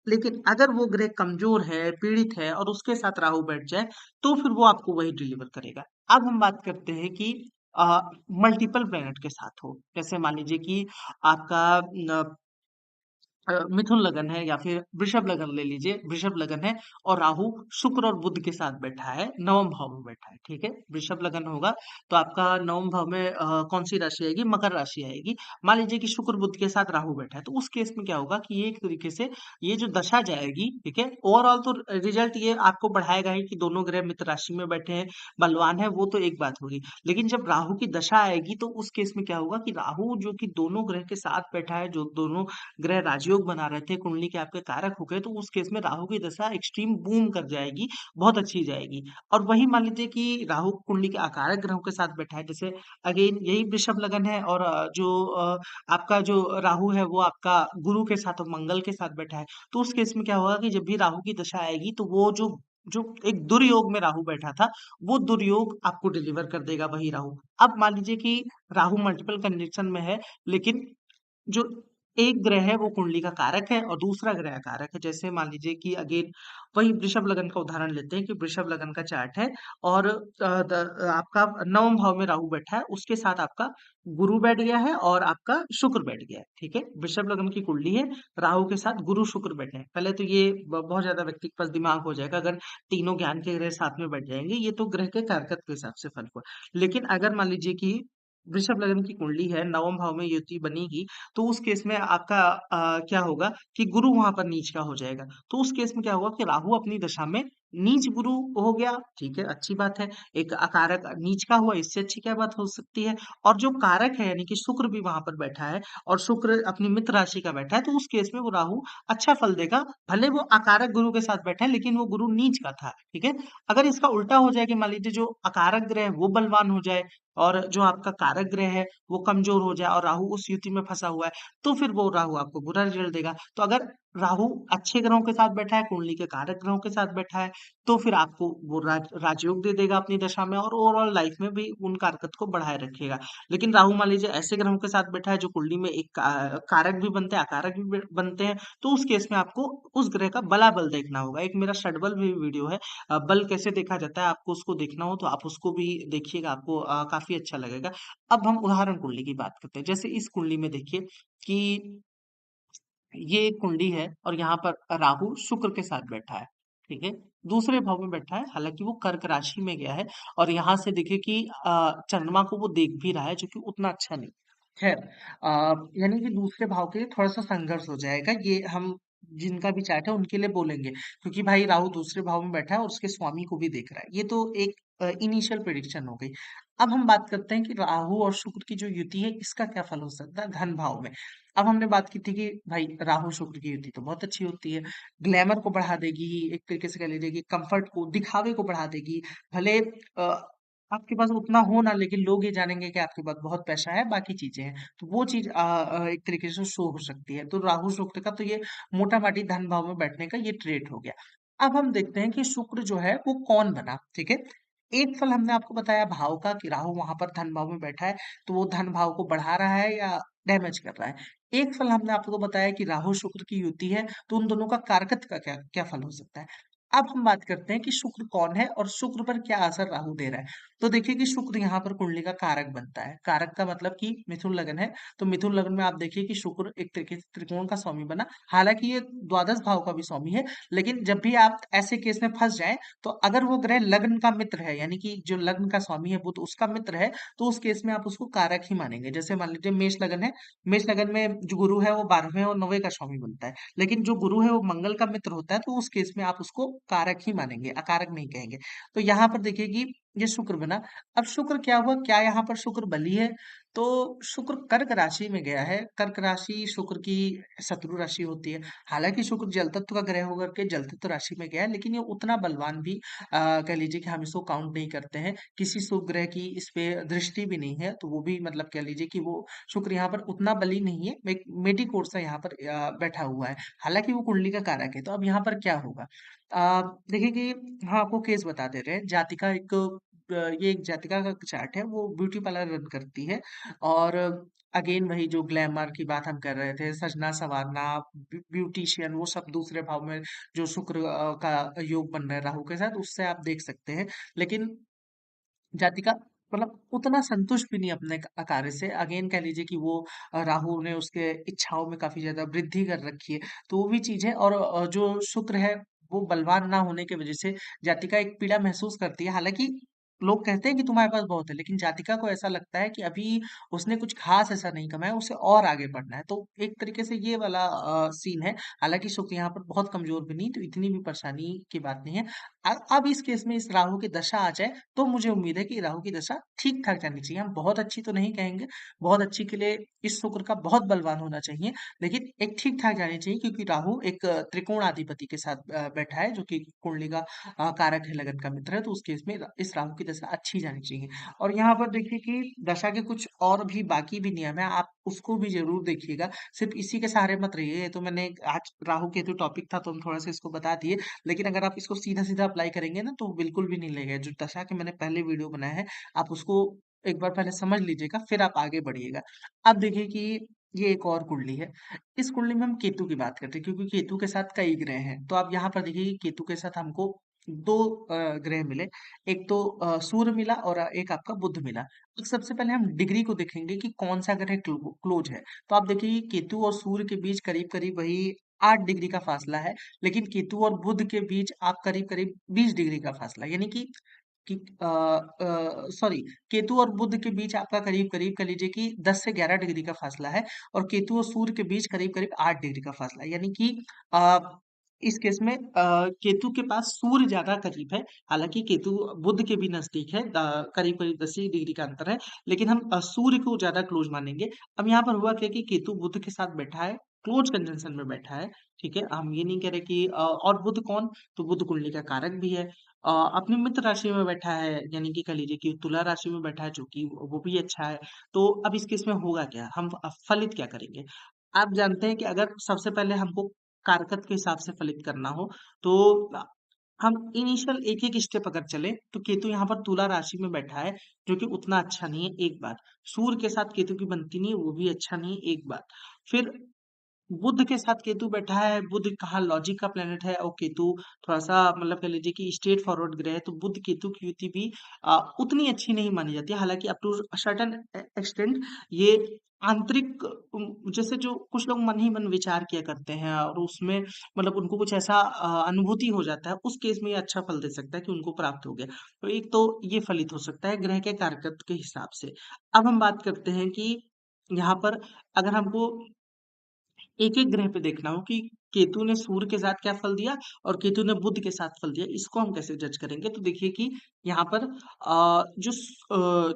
लेकिन अगर वो ग्रह कमजोर है, पीड़ित है और उसके साथ राहु बैठ जाए, तो फिर वो आपको वही डिलीवर करेगा। अब हम बात करते हैं कि मल्टीपल प्लैनेट के साथ हो। जैसे मान लीजिए कि आपका मिथुन लगन है या फिर वृषभ लगन ले लीजिए, वृषभ लगन है और राहु शुक्र और बुध के साथ बैठा है, नवम भाव में बैठा है, ठीक है। वृषभ लगन होगा तो आपका नवम भाव में कौन सी राशि आएगी? मकर राशि आएगी। मान लीजिए कि शुक्र बुध के साथ राहु बैठा है, तो उस केस में क्या होगा कि ये एक तरीके से ये जो दशा जाएगी, ठीक है, ओवरऑल तो रिजल्ट ये आपको बढ़ाएगा ही कि दोनों ग्रह मित्र राशि में बैठे हैं, बलवान है, वो तो एक बात होगी। लेकिन जब राहु की दशा आएगी तो उस केस में क्या होगा कि राहु जो कि दोनों ग्रह के साथ बैठा है, जो दोनों ग्रह राजयोग बना रहे थे, कुंडली के आपके कारक हो गए, तो उस केस में राहु की दशा एक्सट्रीम बूम कर जाएगी, बहुत अच्छी जाएगी। और वही मान लीजिए कि राहु कुंडली के आकारक ग्रहों के साथ बैठा है, जैसे अगेन यही वृषभ लगन है और आपका जो राहु है वो आपका गुरु के साथ और मंगल के साथ बैठा है। तो उस केस में क्या होगा कि जब भी राहु की दशा आएगी तो वो जो जो एक दुर्योग में राहु बैठा था, वो दुर्योग आपको डिलीवर कर देगा वही राहु। अब मान लीजिए कि राहु मल्टीपल कंजंक्शन में है, लेकिन जो एक ग्रह है वो कुंडली का कारक है और दूसरा ग्रह कारक है। जैसे मान लीजिए कि अगेन वही वृषभ लगन का उदाहरण लेते हैं कि वृषभ लगन का चार्ट है और आपका नवम भाव में राहु बैठा है, उसके साथ आपका गुरु बैठ गया है और आपका शुक्र बैठ गया है, ठीक है। वृषभ लगन की कुंडली है, राहु के साथ गुरु शुक्र बैठे हैं। पहले तो ये बहुत ज्यादा व्यक्ति के पास दिमाग हो जाएगा अगर तीनों ज्ञान के ग्रह साथ में बैठ जाएंगे, ये तो ग्रह के कारकत्व के हिसाब से फल हुआ। लेकिन अगर मान लीजिए कि वृषभ लगन की कुंडली है, नवम भाव में युति बनेगी, तो उस केस में आपका क्या होगा कि गुरु वहां पर नीच का हो जाएगा। तो उस केस में क्या होगा कि राहु अपनी दशा में नीच गुरु हो गया, ठीक है, अच्छी बात है। एक अकारक नीच का हुआ, इससे अच्छी क्या बात हो सकती है। और जो कारक है यानी कि शुक्र भी वहां पर बैठा है और शुक्र अपनी मित्र राशि का बैठा है, तो उस केस में वो राहु अच्छा फल देगा। भले वो अकारक गुरु के साथ बैठा है लेकिन वो गुरु नीच का था, ठीक है। अगर इसका उल्टा हो जाए कि मान लीजिए जो अकारक ग्रह है वो बलवान हो जाए और जो आपका कारक ग्रह है वो कमजोर हो जाए और राहु उस युति में फंसा हुआ है, तो फिर वो राहु आपको बुरा रिजल्ट देगा। तो अगर राहु अच्छे ग्रहों के साथ बैठा है, कुंडली के कारक ग्रहों के साथ बैठा है, तो फिर आपको वो राजयोग दे देगा अपनी दशा में और ओवरऑल लाइफ में भी उन कारकत को बढ़ाए रखेगा। लेकिन राहु मान लीजिए ऐसे ग्रहों के साथ बैठा है जो कुंडली में एक कारक भी बनते हैं, अकारक भी बनते हैं, तो उस केस में आपको उस ग्रह का बलाबल देखना होगा। एक मेरा षडबल भी वीडियो है, बल कैसे देखा जाता है, आपको उसको देखना हो तो आप उसको भी देखिएगा, आपको काफी अच्छा लगेगा। अब हम उदाहरण कुंडली की बात करते हैं। जैसे इस कुंडली में देखिए कि ये एक कुंडली है और यहाँ पर राहु शुक्र के साथ बैठा है, ठीक है। दूसरे भाव में बैठा है, हालांकि वो कर्क राशि में गया है और यहाँ से देखिए कि चंद्रमा को वो देख भी रहा है जो कि उतना अच्छा नहीं। खैर, यानी कि दूसरे भाव के लिए थोड़ा सा संघर्ष हो जाएगा, ये हम जिनका भी चार्ट है उनके लिए बोलेंगे, क्योंकि भाई राहु दूसरे भाव में बैठा है और उसके स्वामी को भी देख रहा है। ये तो एक इनिशियल प्रिडिक्शन हो गई। अब हम बात करते हैं कि राहु और शुक्र की जो युति है इसका क्या फल हो सकता है धन भाव में। अब हमने बात की थी कि भाई राहु शुक्र की युति तो बहुत अच्छी होती है, ग्लैमर को बढ़ा देगी, एक तरीके से कह लीजिए कि कंफर्ट को, दिखावे को बढ़ा देगी। भले आपके पास उतना हो ना, लेकिन लोग ये जानेंगे कि आपके पास बहुत पैसा है, बाकी चीजें हैं, तो वो चीज एक तरीके से शो हो सकती है। तो राहु शुक्र का तो ये मोटा माटी धन भाव में बैठने का ये ट्रेट हो गया। अब हम देखते हैं कि शुक्र जो है वो कौन बना, ठीक है। एक फल हमने आपको बताया भाव का कि राहु वहां पर धन भाव में बैठा है, तो वो धन भाव को बढ़ा रहा है या डैमेज कर रहा है। एक फल हमने आपको बताया कि राहु शुक्र की युति है, तो उन दोनों का कारकत्व का क्या क्या फल हो सकता है। अब हम बात करते हैं कि शुक्र कौन है और शुक्र पर क्या असर राहु दे रहा है। तो देखिए कि शुक्र यहाँ पर कुंडली का कारक बनता है। कारक का मतलब कि मिथुन लगन है, तो मिथुन लगन में आप देखिए कि शुक्र एक तरीके से त्रिकोण का स्वामी बना। हालांकि ये द्वादश भाव का भी स्वामी है, लेकिन जब भी आप ऐसे केस में फंस जाए, तो अगर वो ग्रह लग्न का मित्र है, यानी कि जो लग्न का स्वामी है बुध उसका मित्र है, तो उस केस में आप उसको कारक ही मानेंगे। जैसे मान लीजिए मेष लगन है, मेष लगन में जो गुरु है वो 12वें और 9वें का स्वामी बनता है, लेकिन जो गुरु है वो मंगल का मित्र होता है, तो उस केस में आप उसको कारक ही मानेंगे, अकारक नहीं कहेंगे। तो यहाँ पर देखिए कि ये शुक्र बना। अब शुक्र क्या हुआ, क्या यहाँ पर शुक्र बली है? तो शुक्र कर्क राशि में गया है। कर्क राशि शुक्र की शत्रु राशि होती है। हालांकि शुक्र जल तत्व का ग्रह होकर के जल तत्व राशि में गया है, लेकिन ये उतना बलवान भी कह लीजिए कि हम इसको काउंट नहीं करते हैं। किसी शुभ ग्रह की इस पे दृष्टि भी नहीं है, तो वो भी मतलब कह लीजिए कि वो शुक्र यहाँ पर उतना बली नहीं है, एक मेडिकोर सा यहाँ पर बैठा हुआ है। हालांकि वो कुंडली का कारक है। तो अब यहाँ पर क्या होगा, देखिए कि हाँ, आपको केस बता दे रहे हैं। जाति का एक ये एक जातिका का चार्ट है, वो ब्यूटी पार्लर रन करती है और अगेन वही जो ग्लैमर की बात हम कर रहे थे, सजना-संवारना, ब्यूटीशियन वो सब दूसरे भाव में जो शुक्र का योग बन रहा है राहु के साथ, उससे आप देख सकते हैं। लेकिन जातिका मतलब उतना संतुष्ट भी नहीं अपने कार्य से। अगेन कह लीजिए कि वो राहु ने उसके इच्छाओं में काफ़ी ज़्यादा वृद्धि कर रखी है, तो वो भी चीज़ है और जो शुक्र है, वो बलवान ना होने की वज़ह से जातिका एक पीड़ा महसूस करती है। हालाँकि लोग कहते हैं कि तुम्हारे पास बहुत है, लेकिन जातिका को ऐसा लगता है कि अभी उसने कुछ ख़ास ऐसा नहीं कमाया, उसे और आगे बढ़ना है। तो एक तरीके से ये वाला सीन है। हालाँकि शुक्र यहाँ पर बहुत कमज़ोर भी नहीं, तो इतनी भी परेशानी की बात नहीं है। अब इस केस में इस राहु की दशा आ जाए तो मुझे उम्मीद है कि राहु की दशा ठीक-ठाक जानी चाहिए। हम बहुत अच्छी तो नहीं कहेंगे, बहुत अच्छी के लिए इस शुक्र का बहुत बलवान होना चाहिए, लेकिन एक ठीक-ठाक जानी चाहिए क्योंकि राहु एक त्रिकोणाधिपति के साथ बैठा है जो कि कुंडली का कारक है, लगन का मित्र है, तो उस केस में इस राहु की दशा अच्छी जानी चाहिए। और यहाँ पर देखिए कि दशा के कुछ और भी बाकी भी नियम है, आप उसको भी ज़रूर देखिएगा, सिर्फ़ इसी के सहारे मत रहिए। ये तो मैंने आज राहु केतु टॉपिक था तो हम थोड़ा-सा इसको बता दिए, लेकिन अगर आप इसको सीधा-सीधा अप्लाई करेंगे ना तो बिल्कुल भी नहीं लगेगा। जो दशा के मैंने पहले वीडियो बनाया है, आप उसको एक बार पहले समझ लीजिएगा, फिर आप आगे बढ़िएगा। अब देखिए कि ये एक और कुंडली है। इस कुंडली में हम केतु की बात करते हैं क्योंकि केतु के साथ कई ग्रह हैं। तो आप यहाँ पर देखिए कि केतु के साथ हमको 2 ग्रह मिले। एक तो सूर्य मिला और एक आपका बुध मिला। तो सबसे पहले हम डिग्री को देखेंगे कि कौन-सा ग्रह क्लोज़ है। तो आप देखिए कि केतु और सूर्य के बीच करीब-करीब वही 8 डिग्री का फासला है। लेकिन केतु और बुध के बीच आप करीब-करीब 20 डिग्री का फासला यानी कि सॉरी केतु और बुध के बीच आपका करीब-करीब कह लीजिए कि 10 से 11 डिग्री का फासला है और केतु और सूर्य के बीच करीब-करीब 8 डिग्री का फासला है। यानी कि अ, इस केस में केतु के पास सूर्य ज़्यादा करीब है। हालाँकि केतु बुध के भी नज़दीक है, करीब-करीब 10 ही डिग्री का अंतर है, लेकिन हम सूर्य को ज़्यादा क्लोज़ मानेंगे। अब यहाँ पर हुआ क्या कि केतु बुध के साथ बैठा है, क्लोज़ कंजंक्शन में बैठा है, ठीक है? हम ये नहीं कह रहे कि और बुध कौन? तो बुध कुंडली का कारक भी है। अपनी मित्र राशि में बैठा है, यानी कि कह लीजिए कि तुला राशि में बैठा है, जो कि वो भी अच्छा है। तो अब इस केस में होगा क्या? हम फलित क्या करेंगे? आप जानते हैं कि अगर सबसे पहले हमको कारकत के हिसाब से फलित करना हो, तो हम इनिशियल एक-एक स्टेप अगर चलें, तो केतु यहाँ पर तुला राशि में बैठा है, जो कि उतना अच्छा नहीं है, एक बात। सूर्य के साथ केतु की बनती नहीं है, वो भी अच्छा नहीं है, एक बात। फिर बुध के साथ केतु बैठा है, बुध कहाँ लॉजिक का प्लैनेट है और केतु थोड़ा-सा मतलब कह लीजिए कि स्ट्रेट फॉरवर्ड ग्रह है, तो बुध केतु की युति भी उतनी अच्छी नहीं मानी जाती है। हालाँकि अप टू सर्टेन एक्सटेंट ये आंतरिक जैसे जो कुछ लोग मन ही मन विचार किया करते हैं और उसमें मतलब उनको कुछ ऐसा अनुभूति हो जाता है, उस केस में ये अच्छा फल दे सकता है कि उनको प्राप्त हो गया। तो एक तो ये फलित हो सकता है ग्रह के कारकत्व के हिसाब से। अब हम बात करते हैं कि यहाँ पर अगर हमको एक-एक ग्रह पे देखना हो कि केतु ने सूर्य के साथ क्या फल दिया और केतु ने बुध के साथ फल दिया, इसको हम कैसे जज करेंगे? तो देखिए कि यहाँ पर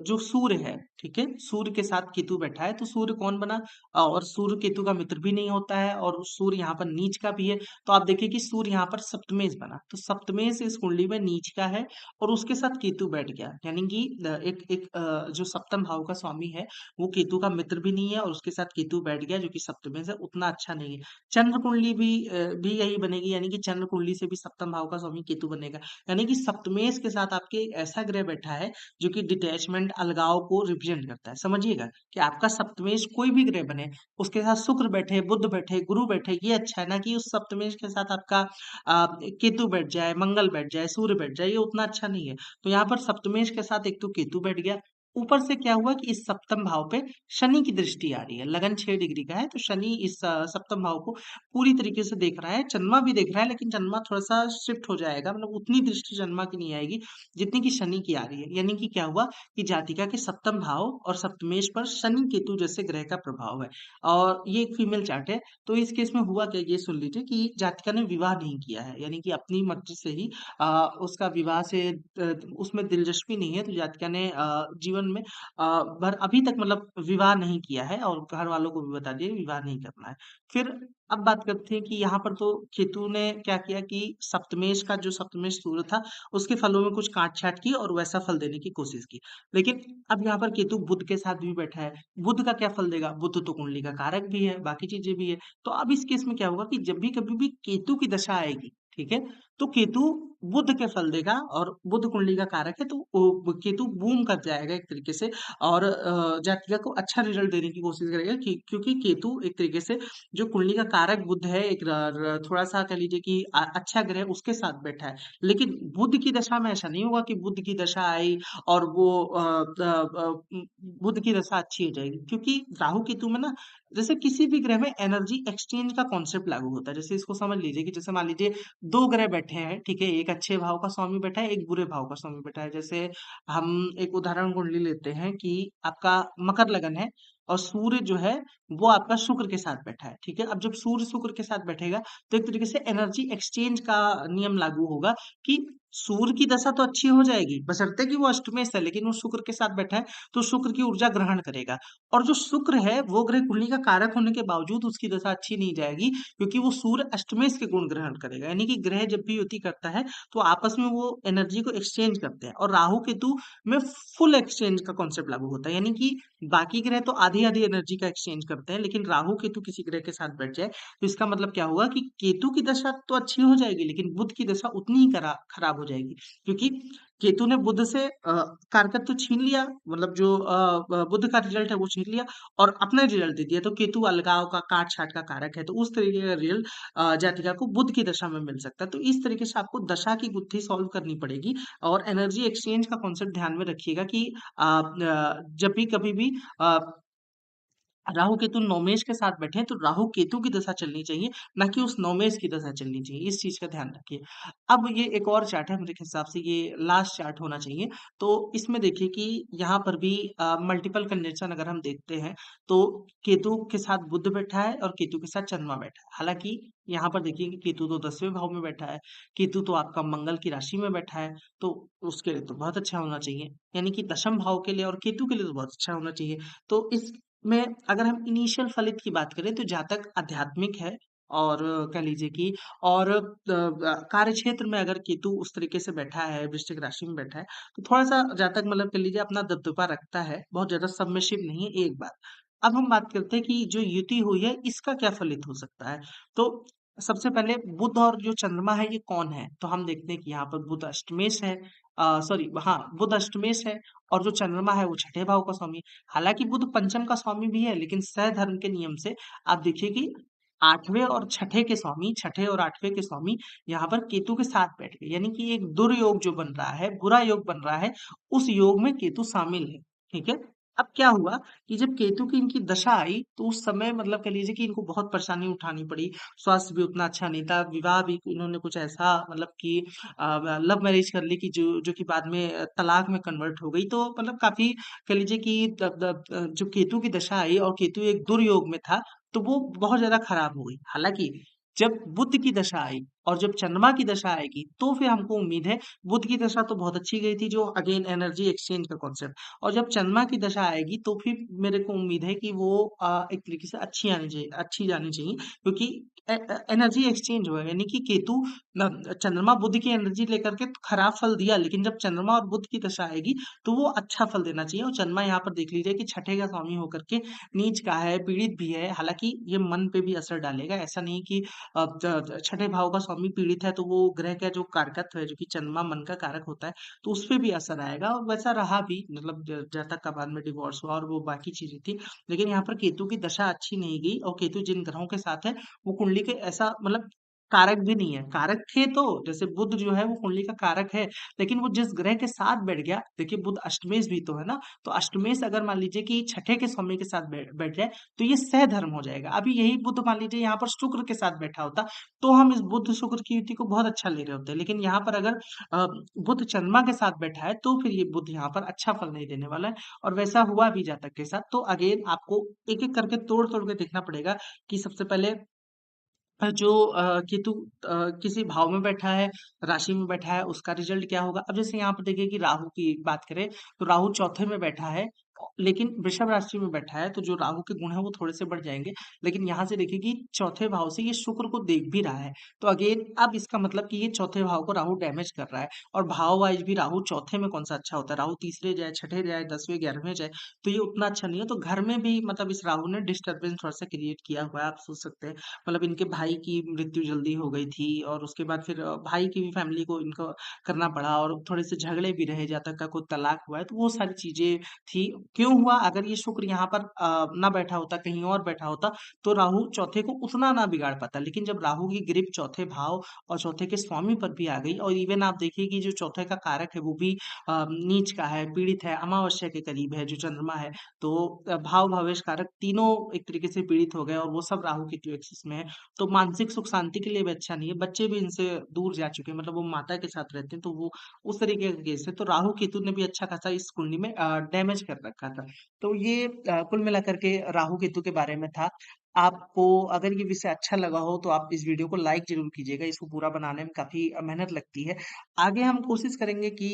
जो सूर्य है, ठीक है? सूर्य के साथ केतु बैठा है, तो सूर्य कौन बना? और सूर्य केतु का मित्र भी नहीं होता है और सूर्य यहाँ पर नीच का भी है, तो आप देखिए कि सूर्य यहाँ पर सप्तमेश बना, तो सप्तमेश इस कुंडली में नीच का है और उसके साथ केतु बैठ गया, यानी कि एक एक जो सप्तम भाव का स्वामी है, वो केतु का मित्र भी नहीं है और उसके साथ केतु बैठ गया जो कि सप्तमेश है, उतना अच्छा नहीं है। चंद्र कुंडली भी यही बनेगी यानी कि चंद्र कुंडली से भी सप्तम भाव का स्वामी केतु बनेगा। यानी कि सप्तमेश के साथ आपके एक ऐसा ग्रह बैठा है जो कि डिटैचमेंट अलगाव को रिप्रेजेंट करता है। समझिएगा कि आपका सप्तमेश कोई भी ग्रह बने, उसके साथ शुक्र बैठे, बुध बैठे, गुरु बैठे, ये अच्छा है ना कि उस सप्तमेश के साथ आपका केतु बैठ जाए, मंगल बैठ जाए, सूर्य बैठ जाए, ये उतना अच्छा नहीं है। तो यहाँ पर सप्तमेश के साथ एक तो केतु बैठ गया, ऊपर से क्या हुआ कि इस सप्तम भाव पे शनि की दृष्टि आ रही है, लगन 6 डिग्री का है, तो शनि इस सप्तम भाव को पूरी तरीके से देख रहा है, चंद्रमा भी देख रहा है, लेकिन चंद्रमा थोड़ा-सा शिफ्ट हो जाएगा, मतलब उतनी दृष्टि चंद्रमा की नहीं आएगी, जितनी कि शनि की आ रही है। यानी कि क्या हुआ कि जातिका के सप्तम भाव और सप्तमेश पर शनि-केतु जैसे ग्रह का प्रभाव है और ये एक फीमेल चार्ट है, तो इस केस में हुआ क्या, ये सुन लीजिए कि जातिका ने विवाह नहीं किया है, यानी कि अपनी मर्ज़ी से ही उसका विवाह से उसमें दिलचस्पी नहीं है, तो जातिका ने जीवन में पर अभी तक मतलब विवाह नहीं किया है और घर वालों को भी बता दिया विवाह नहीं करना है। फिर अब बात करते हैं कि यहाँ पर तो केतु ने क्या किया कि सप्तमेश का जो सप्तमेश सूर्य था, उसके फलों में कुछ काट-छाँट की और वैसा फल देने की कोशिश की। लेकिन अब यहाँ पर केतु बुध के साथ भी बैठा है। बुध का क्या फल देगा? बुध तो कुंडली का कारक भी है, बाकी चीज़ें भी है। तो अब इस केस में क्या होगा कि जब भी कभी भी केतु की दशा आएगी, ठीक है? तो केतु बुध के फल देगा, और बुध कुंडली का कारक है, तो केतु बूम कर जाएगा एक तरीके से, और जातक को अच्छा रिजल्ट देने की कोशिश करेगा, क्योंकि केतु एक तरीके से जो कुंडली का कारक बुध है, एक थोड़ा सा कह लीजिए कि अच्छा ग्रह उसके साथ बैठा है। लेकिन बुध की दशा में ऐसा नहीं होगा कि बुध की दशा आई और वो बुध की दशा अच्छी हो जाएगी, क्योंकि राहु केतु में ना, जैसे किसी भी ग्रह में एनर्जी एक्सचेंज का कॉन्सेप्ट लागू होता है। जैसे इसको समझ लीजिए कि जैसे मान लीजिए दो ग्रह बैठे हैं, ठीक है, एक अच्छे भाव का स्वामी बैठा है, एक बुरे भाव का स्वामी बैठा है। जैसे हम एक उदाहरण कुंडली लेते हैं कि आपका मकर लगन है, और सूर्य जो है वो आपका शुक्र के साथ बैठा है, ठीक है। अब जब सूर्य शुक्र के साथ बैठेगा, तो एक तरीके से एनर्जी एक्सचेंज का नियम लागू होगा कि सूर्य की दशा तो अच्छी हो जाएगी, बशर्ते कि वो अष्टमेश है, लेकिन वो शुक्र के साथ बैठा है, तो शुक्र की ऊर्जा ग्रहण करेगा। और जो शुक्र है वो ग्रह कुंडली का कारक होने के बावजूद उसकी दशा अच्छी नहीं जाएगी, क्योंकि वो सूर्य अष्टमेश के गुण ग्रहण करेगा। यानी कि ग्रह जब भी युति करता है, तो आपस में वो एनर्जी को एक्सचेंज करते हैं, और राहु केतु में फुल एक्सचेंज का कॉन्सेप्ट लागू होता है। यानी कि बाकी ग्रह तो आधी आधी एनर्जी का एक्सचेंज करते हैं, लेकिन राहु केतु किसी ग्रह के साथ बैठ जाए, तो इसका मतलब क्या होगा कि केतु की दशा तो अच्छी हो जाएगी, लेकिन बुध की दशा उतनी ही खराब हो जाएगी, क्योंकि केतु ने बुध से कारकत्व छीन लिया, मतलब जो बुध का रिजल्ट है वो छीन लिया, और अपना रिजल्ट दे दिया। तो केतु अलगाव का, काट छाट का कारक है, तो उस तरीके का रिजल्ट जातिका को बुध की दशा में मिल सकता है। तो इस तरीके से आपको दशा की गुत्थी सॉल्व करनी पड़ेगी, और एनर्जी एक्सचेंज का कॉन्सेप्ट ध्यान में रखिएगा कि जब भी कभी भी राहु केतु नौमेश के साथ बैठे हैं, तो राहु केतु की दशा चलनी चाहिए, ना कि उस नौमेश की दशा चलनी चाहिए। इस चीज का ध्यान रखिए। अब ये एक और चार्ट है, मेरे हिसाब से ये लास्ट चार्ट होना चाहिए। तो इसमें देखिए कि यहाँ पर भी मल्टीपल कंजंक्शन अगर हम देखते हैं, तो केतु के साथ बुध बैठा है और केतु के साथ चंद्रमा बैठा है। हालांकि यहाँ पर देखिए कि केतु तो 10वें भाव में बैठा है, केतु तो आपका मंगल की राशि में बैठा है, तो उसके लिए तो बहुत अच्छा होना चाहिए। यानी कि दशम भाव के लिए और केतु के लिए तो बहुत अच्छा होना चाहिए। तो इस में अगर हम इनिशियल फलित की बात करें, तो जातक आध्यात्मिक है, और कह लीजिए कि, और कार्य क्षेत्र में अगर केतु उस तरीके से बैठा है, वृश्चिक राशि में बैठा है, तो थोड़ा सा जातक मतलब कह लीजिए अपना दबदबा रखता है, बहुत ज्यादा सबमिसिव नहीं है, एक बात। अब हम बात करते हैं कि जो युति हुई है इसका क्या फलित हो सकता है। तो सबसे पहले बुध और जो चंद्रमा है ये कौन है, तो हम देखते हैं कि यहाँ पर बुध अष्टमेश है, सॉरी, हाँ, बुध अष्टमेश है, और जो चंद्रमा है वो छठे भाव का स्वामी। हालांकि बुध पंचम का स्वामी भी है, लेकिन सहधर्म के नियम से आप देखिए कि आठवें और छठे के स्वामी, छठे और आठवें के स्वामी यहाँ पर केतु के साथ बैठ गए, यानी कि एक दुर्योग जो बन रहा है, बुरा योग बन रहा है, उस योग में केतु शामिल है, ठीक है। अब क्या हुआ कि जब केतु की इनकी दशा आई, तो उस समय मतलब कह लीजिए कि इनको बहुत परेशानी उठानी पड़ी। स्वास्थ्य भी उतना अच्छा नहीं था, विवाह भी इन्होंने कुछ ऐसा मतलब कि लव मैरिज कर ली कि जो कि बाद में तलाक में कन्वर्ट हो गई। तो मतलब काफी कह लीजिए कि जो केतु की दशा आई और केतु एक दुर्योग में था, तो वो बहुत ज्यादा खराब हो गई। हालांकि जब बुध की दशा आई और जब चंद्रमा की दशा आएगी, तो फिर हमको उम्मीद है, बुध की दशा तो बहुत अच्छी गई थी, जो अगेन एनर्जी एक्सचेंज का कॉन्सेप्ट, और जब चंद्रमा की दशा आएगी, तो फिर मेरे को उम्मीद है कि वो एक तरीके से अच्छी आनी चाहिए, अच्छी जानी चाहिए, क्योंकि एनर्जी एक्सचेंज हुआ है। यानी कि केतु चंद्रमा बुध की एनर्जी लेकर के तो खराब फल दिया, लेकिन जब चंद्रमा और बुध की दशा आएगी, तो वो अच्छा फल देना चाहिए। और चंद्रमा यहाँ पर देख लीजिए कि छठे का स्वामी होकर के नीच का है, पीड़ित भी है। हालांकि ये मन पे भी असर डालेगा, ऐसा नहीं कि छठे भाव का स्वामी पीड़ित है, तो वो ग्रह का जो कारकत्व है, जो कि चंद्रमा मन का कारक होता है, तो उस पे भी असर आएगा, और वैसा रहा भी, मतलब जातक का बाद में डिवोर्स हुआ और वो बाकी चीजें थी। लेकिन यहाँ पर केतु की दशा अच्छी नहीं गई, और केतु जिन ग्रहों के साथ है, वो कुंडली के ऐसा मतलब कारक भी नहीं है। कारक थे तो, जैसे बुध जो है वो कुंडली का कारक है, लेकिन वो जिस ग्रह के साथ बैठ गया, देखिए बुध अष्टमेश भी तो है ना, तो अष्टमेश अगर मान लीजिए कि छठे के स्वामी के साथ बैठ जाए, तो ये सहधर्म हो जाएगा। अभी यही बुध मान लीजिए यहाँ पर शुक्र के साथ बैठा होता, तो हम इस बुध शुक्र की युति को बहुत अच्छा ले रहे होते हैं। लेकिन यहाँ पर अगर अ, बुध चंद्रमा के साथ बैठा है, तो फिर ये बुध यहाँ पर अच्छा फल नहीं देने वाला है, और वैसा हुआ भी जातक के साथ। तो अगेन आपको एक एक करके तोड़ तोड़ के देखना पड़ेगा कि सबसे पहले जो केतु किसी भाव में बैठा है, राशि में बैठा है, उसका रिजल्ट क्या होगा। अब जैसे यहाँ पर देखिए कि राहु की बात करें, तो राहु चौथे में बैठा है, लेकिन वृषभ राशि में बैठा है तो जो राहु के गुण है वो थोड़े से बढ़ जाएंगे। लेकिन यहाँ से देखिए कि चौथे भाव से ये शुक्र को देख भी रहा है, तो अगेन अब इसका मतलब कि ये चौथे भाव को राहु डैमेज कर रहा है। और भाव वाइज भी राहु चौथे में कौन सा अच्छा होता है, राहु तीसरे जाए, छठे जाए, 10वें 11वें जाए, तो ये उतना अच्छा नहीं है। तो घर में भी मतलब इस राहु ने डिस्टरबेंस थोड़ा सा क्रिएट किया हुआ है, आप सोच सकते हैं। मतलब इनके भाई की मृत्यु जल्दी हो गई थी और उसके बाद फिर भाई की भी फैमिली को इनको करना पड़ा और थोड़े से झगड़े भी रहे, जहाँ तक का कोई तलाक हुआ है, तो वो सारी चीजें थी। क्यों हुआ? अगर ये शुक्र यहाँ पर ना बैठा होता, कहीं और बैठा होता, तो राहु चौथे को उतना ना बिगाड़ पाता। लेकिन जब राहु की ग्रिप चौथे भाव और चौथे के स्वामी पर भी आ गई, और इवन आप देखिए कि जो चौथे का कारक है वो भी नीच का है, पीड़ित है, अमावस्या के करीब है, जो चंद्रमा है, तो भाव भावेश कारक तीनों एक तरीके से पीड़ित हो गए और वो सब राहु के एक्सिस में है। तो मानसिक सुख शांति के लिए भी अच्छा नहीं है। बच्चे भी इनसे दूर जा चुके हैं, मतलब वो माता के साथ रहते हैं, तो वो उस तरीके का केस है। तो राहु केतु ने भी अच्छा खासा इस कुंडली में डैमेज कर रखा था। तो ये कुल मिलाकर के राहु केतु के बारे में था। आपको अगर ये विषय अच्छा लगा हो तो आप इस वीडियो को लाइक जरूर कीजिएगा, इसको पूरा बनाने में काफी मेहनत लगती है। आगे हम कोशिश करेंगे कि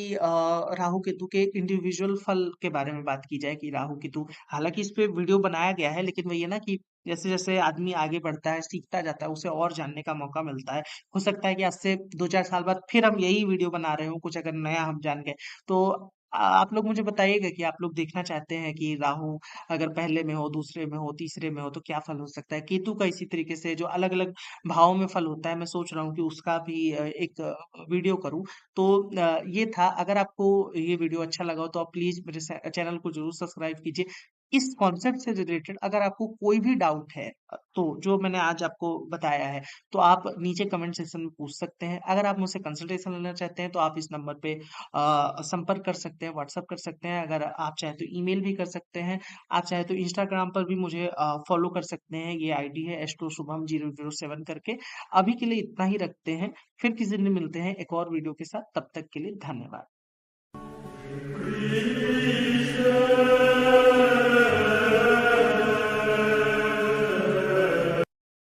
राहु केतु के इंडिविजुअल फल के बारे में बात की जाए कि राहु केतु, हालांकि इस पे वीडियो बनाया गया है, लेकिन वही है ना कि जैसे जैसे आदमी आगे बढ़ता है, सीखता जाता है, उसे और जानने का मौका मिलता है। हो सकता है कि आज से 2-4 साल बाद फिर हम यही वीडियो बना रहे हो, कुछ अगर नया हम जान गए। तो आप लोग मुझे बताइएगा कि आप लोग देखना चाहते हैं कि राहु अगर पहले में हो, दूसरे में हो, तीसरे में हो, तो क्या फल हो सकता है। केतु का इसी तरीके से जो अलग अलग भाव में फल होता है, मैं सोच रहा हूँ कि उसका भी एक वीडियो करूँ। तो ये था। अगर आपको ये वीडियो अच्छा लगा हो तो आप प्लीज मेरे चैनल को जरूर सब्सक्राइब कीजिए। इस कॉन्सेप्ट से रिलेटेड अगर आपको कोई भी डाउट है, तो जो मैंने आज आपको बताया है, तो आप नीचे कमेंट सेक्शन में पूछ सकते हैं। अगर आप मुझसे कंसल्टेशन लेना चाहते हैं तो आप इस नंबर पे संपर्क कर सकते हैं, व्हाट्सएप कर सकते हैं। अगर आप चाहें तो ईमेल भी कर सकते हैं। आप चाहें तो इंस्टाग्राम पर भी मुझे फॉलो कर सकते हैं। ये आईडी है एस्ट्रो शुभम 007 करके। अभी के लिए इतना ही रखते हैं, फिर किसी दिन मिलते हैं एक और वीडियो के साथ। तब तक के लिए धन्यवाद।